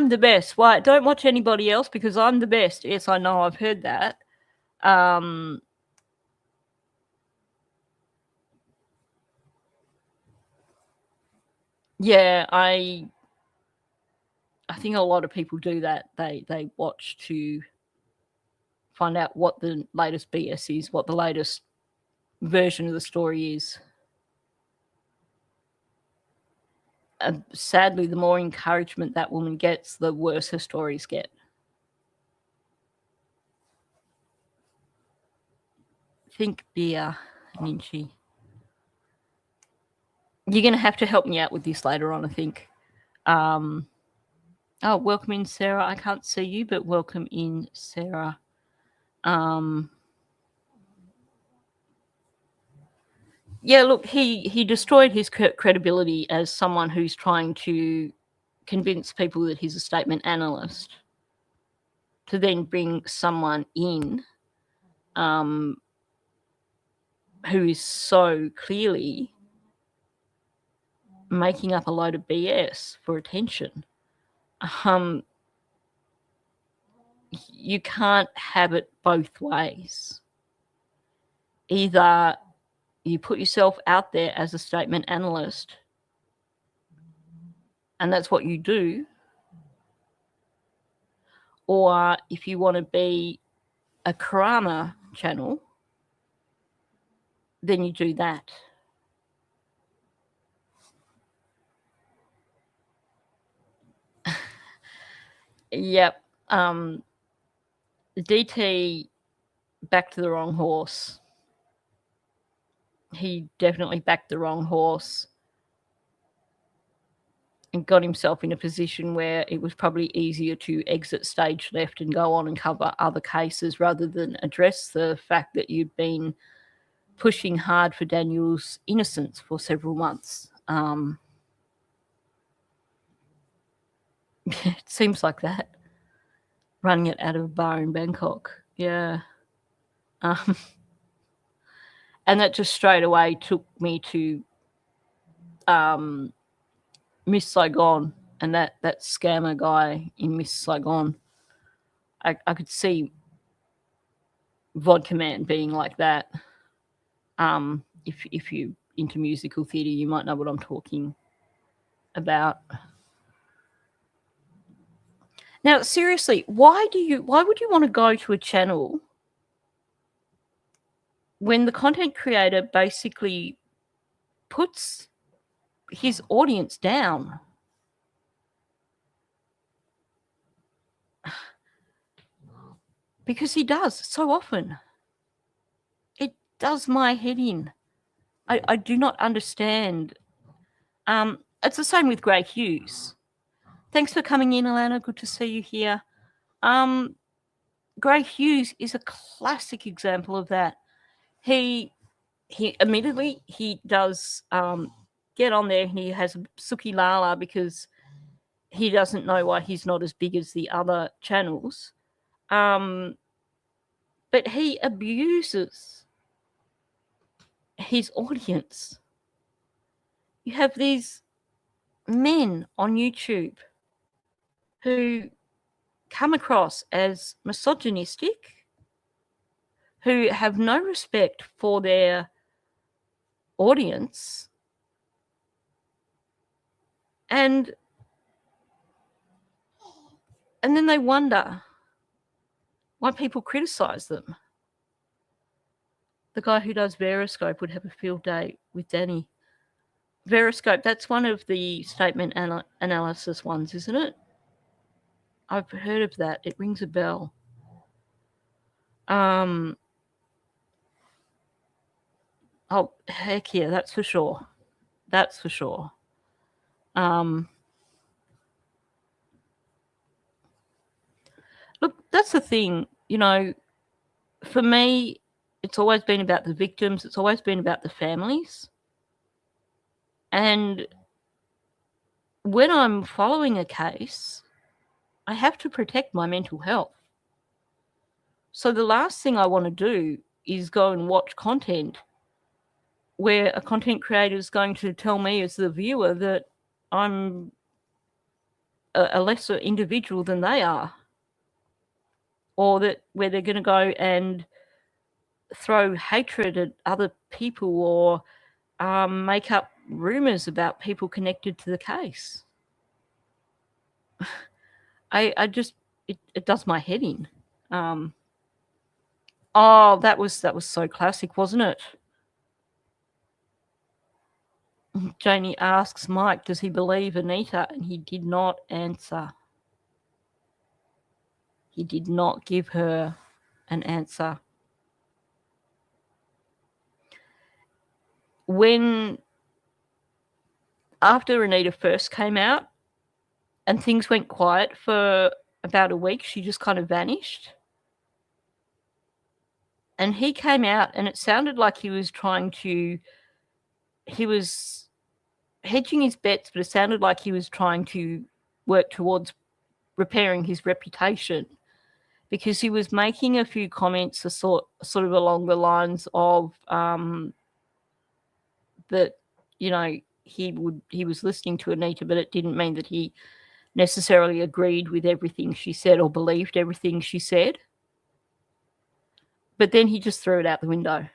the best. Why? Don't watch anybody else because I'm the best. Yes, I know. I've heard that. Yeah, I think a lot of people do that. They watch to find out what the latest BS is, what the latest version of the story is. Sadly, the more encouragement that woman gets, the worse her stories get. Think beer, Ninchi. You're going to have to help me out with this later on, I think. Oh, welcome in, Sarah. I can't see you, but welcome in, Sarah. Yeah, look, he destroyed his credibility as someone who's trying to convince people that he's a statement analyst, to then bring someone in who is so clearly making up a load of BS for attention. You can't have it both ways. Either you put yourself out there as a statement analyst, and that's what you do, or if you want to be a Karama channel, then you do that. Yep. DT backed the wrong horse. He definitely backed the wrong horse and got himself in a position where it was probably easier to exit stage left and go on and cover other cases rather than address the fact that you'd been pushing hard for Daniel's innocence for several months. It seems like that. Running it out of a bar in Bangkok. Yeah. And that just straight away took me to Miss Saigon and that scammer guy in Miss Saigon. I could see Vodka Man being like that. If you're into musical theatre, you might know what I'm talking about. Now, seriously, why would you want to go to a channel when the content creator basically puts his audience down? Because he does so often. It does my head in. I do not understand. It's the same with Grey Hughes. Thanks for coming in, Alana. Good to see you here. Grey Hughes is a classic example of that. He admittedly he does get on there and he has Suki Lala because he doesn't know why he's not as big as the other channels. But he abuses his audience. You have these men on YouTube who come across as misogynistic, who have no respect for their audience, and then they wonder why people criticize them. The guy who does Veriscope would have a field day with Danny. Veriscope, that's one of the statement analysis ones, isn't it? I've heard of that. It rings a bell. Oh, heck yeah, that's for sure. That's for sure. Look, that's the thing, you know, for me, it's always been about the victims. It's always been about the families. And when I'm following a case, I have to protect my mental health. So the last thing I want to do is go and watch content where a content creator is going to tell me as the viewer that I'm a lesser individual than they are. Or that where they're going to go and throw hatred at other people or make up rumors about people connected to the case. I just it does my head in. Oh, that was so classic, wasn't it? Janie asks Mike, does he believe Anita? And he did not answer. He did not give her an answer. After Anita first came out and things went quiet for about a week, she just kind of vanished. And he came out and it sounded like he was hedging his bets, but it sounded like he was trying to work towards repairing his reputation, because he was making a few comments sort of along the lines of that, you know, he was listening to Anita, but it didn't mean that he necessarily agreed with everything she said or believed everything she said. But then he just threw it out the window.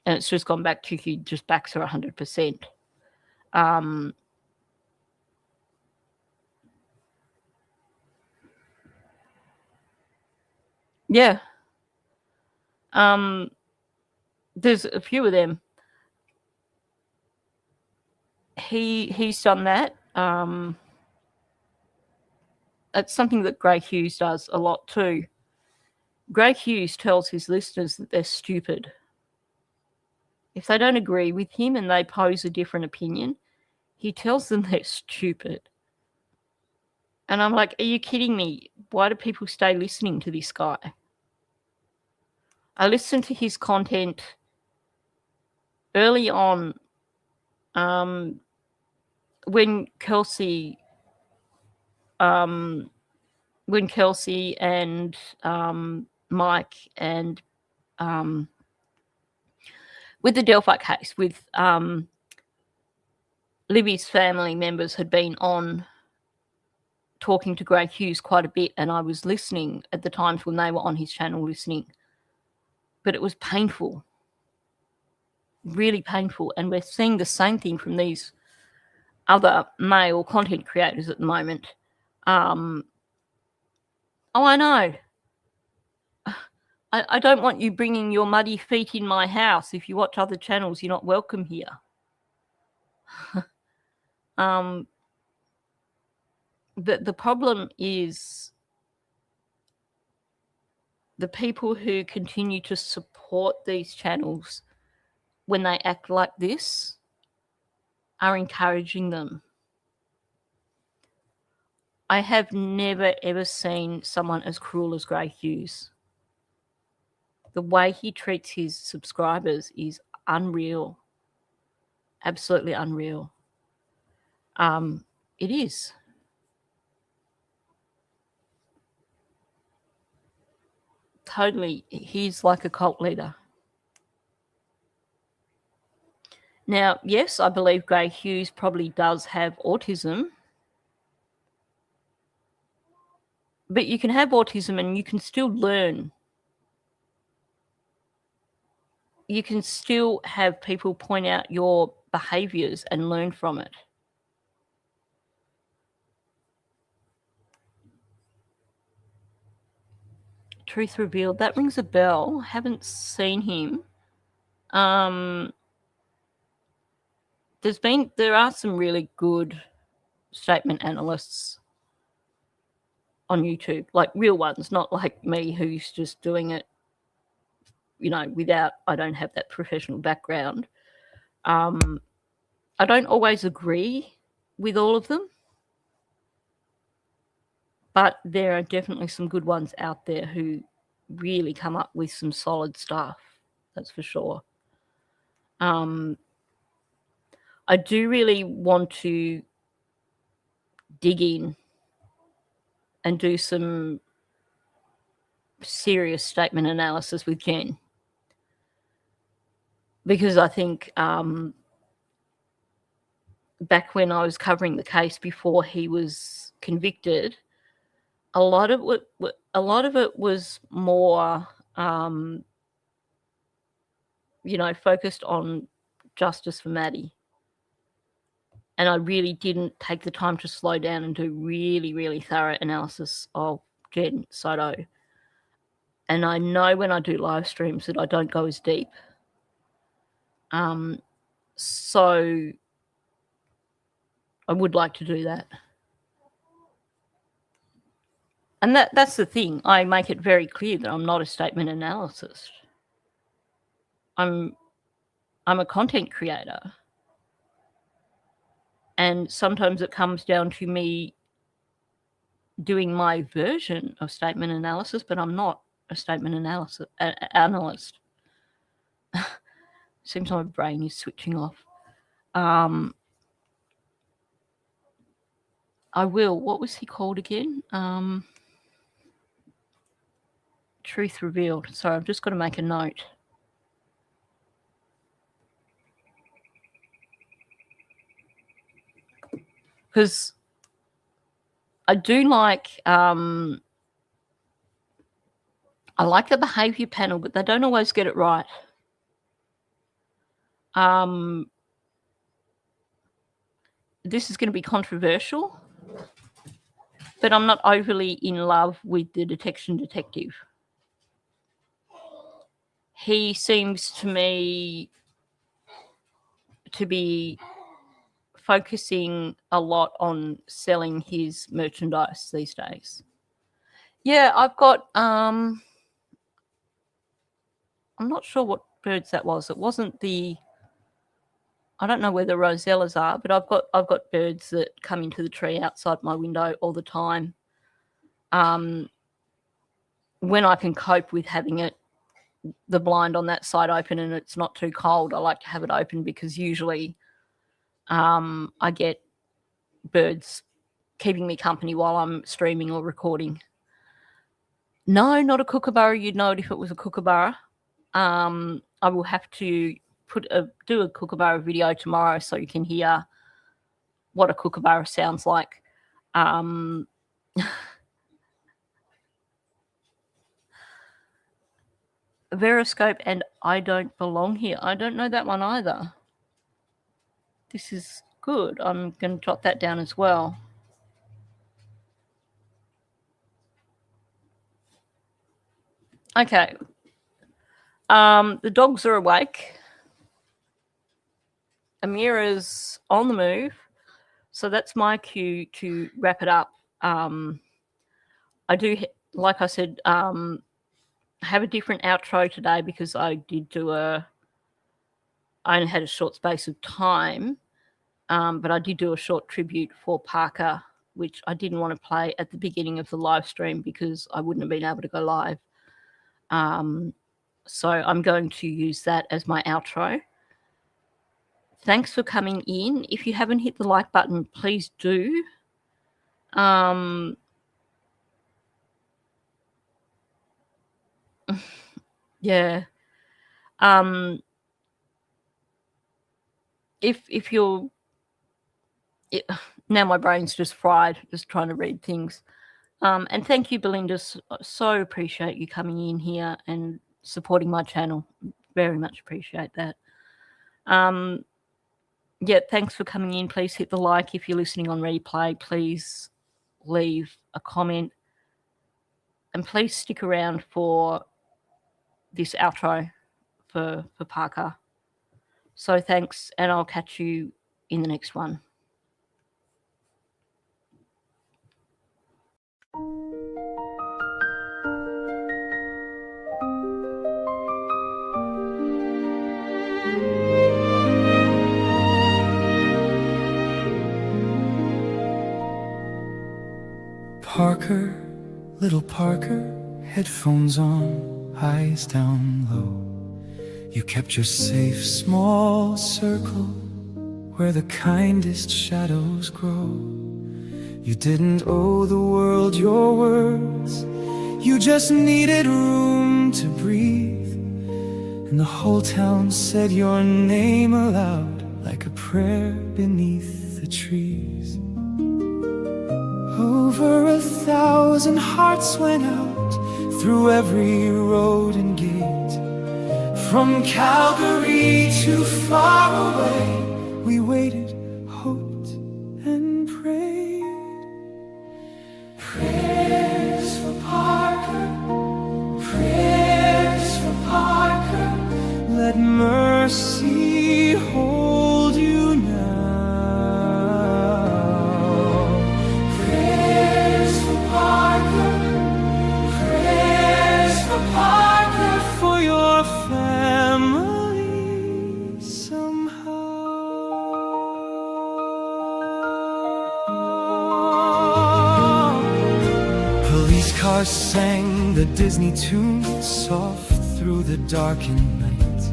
And it's just gone back to he just backs her 100%. Yeah. There's a few of them. He's done that. It's something that Grey Hughes does a lot too. Grey Hughes tells his listeners that they're stupid. If they don't agree with him and they pose a different opinion, he tells them they're stupid. And I'm like, are you kidding me? Why do people stay listening to this guy? I listened to his content early on when Kelsey and Mike and with the Delphi case, with Libby's family members had been on talking to Greg Hughes quite a bit, and I was listening at the times when they were on his channel listening. But it was painful, really painful. And we're seeing the same thing from these other male content creators at the moment. Oh, I know. I don't want you bringing your muddy feet in my house. If you watch other channels, you're not welcome here. The problem is the people who continue to support these channels when they act like this are encouraging them. I have never, ever seen someone as cruel as Greg Hughes. The way he treats his subscribers is unreal. Absolutely unreal. It is. Totally. He's like a cult leader. Now, yes, I believe Greg Hughes probably does have autism. But you can have autism and you can still learn. You can still have people point out your behaviours and learn from it. Truth revealed. That rings a bell. Haven't seen him. There are some really good statement analysts on YouTube, like real ones, not like me who's just doing it, I don't have that professional background. I don't always agree with all of them, but there are definitely some good ones out there who really come up with some solid stuff. That's for sure. I do really want to dig in and do some serious statement analysis with Jen, because I think back when I was covering the case before he was convicted, a lot of it was more focused on justice for Maddie. And I really didn't take the time to slow down and do really, really thorough analysis of Jen Soto. And I know when I do live streams that I don't go as deep. So I would like to do that. And that's the thing. I make it very clear that I'm not a statement analyst. I'm a content creator. And sometimes it comes down to me doing my version of statement analysis, but I'm not a statement analyst. Seems my brain is switching off. I will. What was he called again? Truth revealed. Sorry, I've just got to make a note. Because I do like, I like the behaviour panel, but they don't always get it right. This is going to be controversial, but I'm not overly in love with the detection detective. He seems to me to be focusing a lot on selling his merchandise these days. Yeah, I've got, I'm not sure what birds that was. It wasn't the, I don't know where the rosellas are, but I've got birds that come into the tree outside my window all the time. When I can cope with having the blind on that side open and it's not too cold, I like to have it open, because usually I get birds keeping me company while I'm streaming or recording. No, not a kookaburra. You'd know it if it was a kookaburra. I will have to do a kookaburra video tomorrow so you can hear what a kookaburra sounds like. Veroscope and I Don't Belong Here. I don't know that one either. This is good. I'm going to jot that down as well. Okay. The dogs are awake. Amira's on the move. So that's my cue to wrap it up. I do, like I said, have a different outro today because I only had a short space of time, but I did do a short tribute for Parker, which I didn't want to play at the beginning of the live stream because I wouldn't have been able to go live. So I'm going to use that as my outro. Thanks for coming in. If you haven't hit the like button, please do. Yeah. If you're now my brain's just fried, just trying to read things. And thank you, Belinda. So appreciate you coming in here and supporting my channel. Very much appreciate that. Yeah, thanks for coming in. Please hit the like. If you're listening on replay, please leave a comment. And please stick around for this outro for Parker. So thanks, and I'll catch you in the next one. Parker, little Parker, headphones on, eyes down low. You kept your safe small circle where the kindest shadows grow. You didn't owe the world your words, you just needed room to breathe. And the whole town said your name aloud like a prayer beneath the trees. Over 1,000 hearts went out through every road and gate. From Calgary to far away, we waited, hoped, and prayed. Prayers for Parker, prayers for Parker. Let mercy hold you now. Parker, for your family somehow. Police cars sang the Disney tune soft through the darkened night.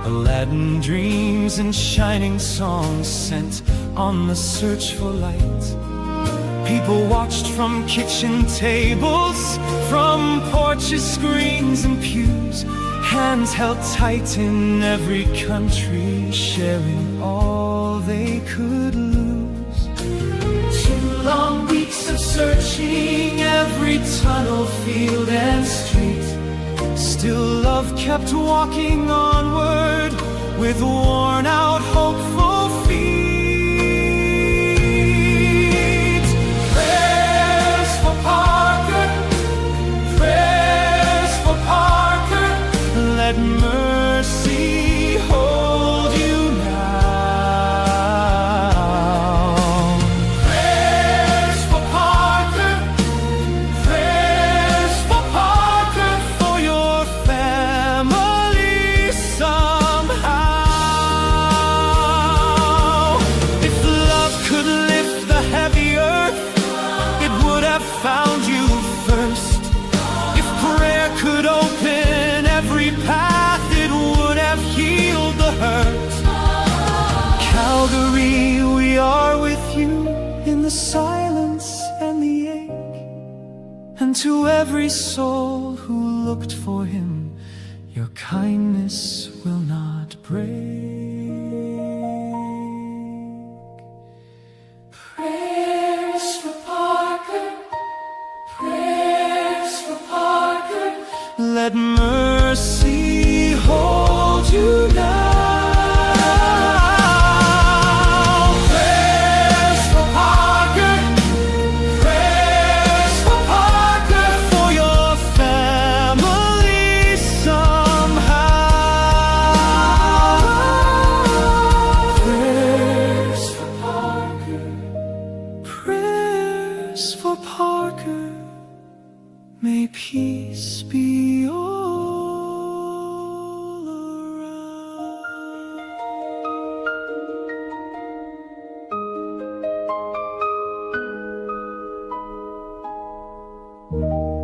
Aladdin dreams and shining songs sent on the search for light. People watched from kitchen tables, from porches, screens, and pews. Hands held tight in every country, sharing all they could lose. 2 long weeks of searching every tunnel, field, and street. Still love kept walking onward with worn-out, hopeful feet. Let mercy hold you now. Prayers for Parker, prayers for Parker, for your family somehow. to every soul who looked for him, your kindness will not break. Prayers for Parker, prayers for Parker. Let mercy hold you now. Prayers for Parker, prayers for Parker, for your family somehow. Prayers for Parker, prayers for Parker. May peace be all around.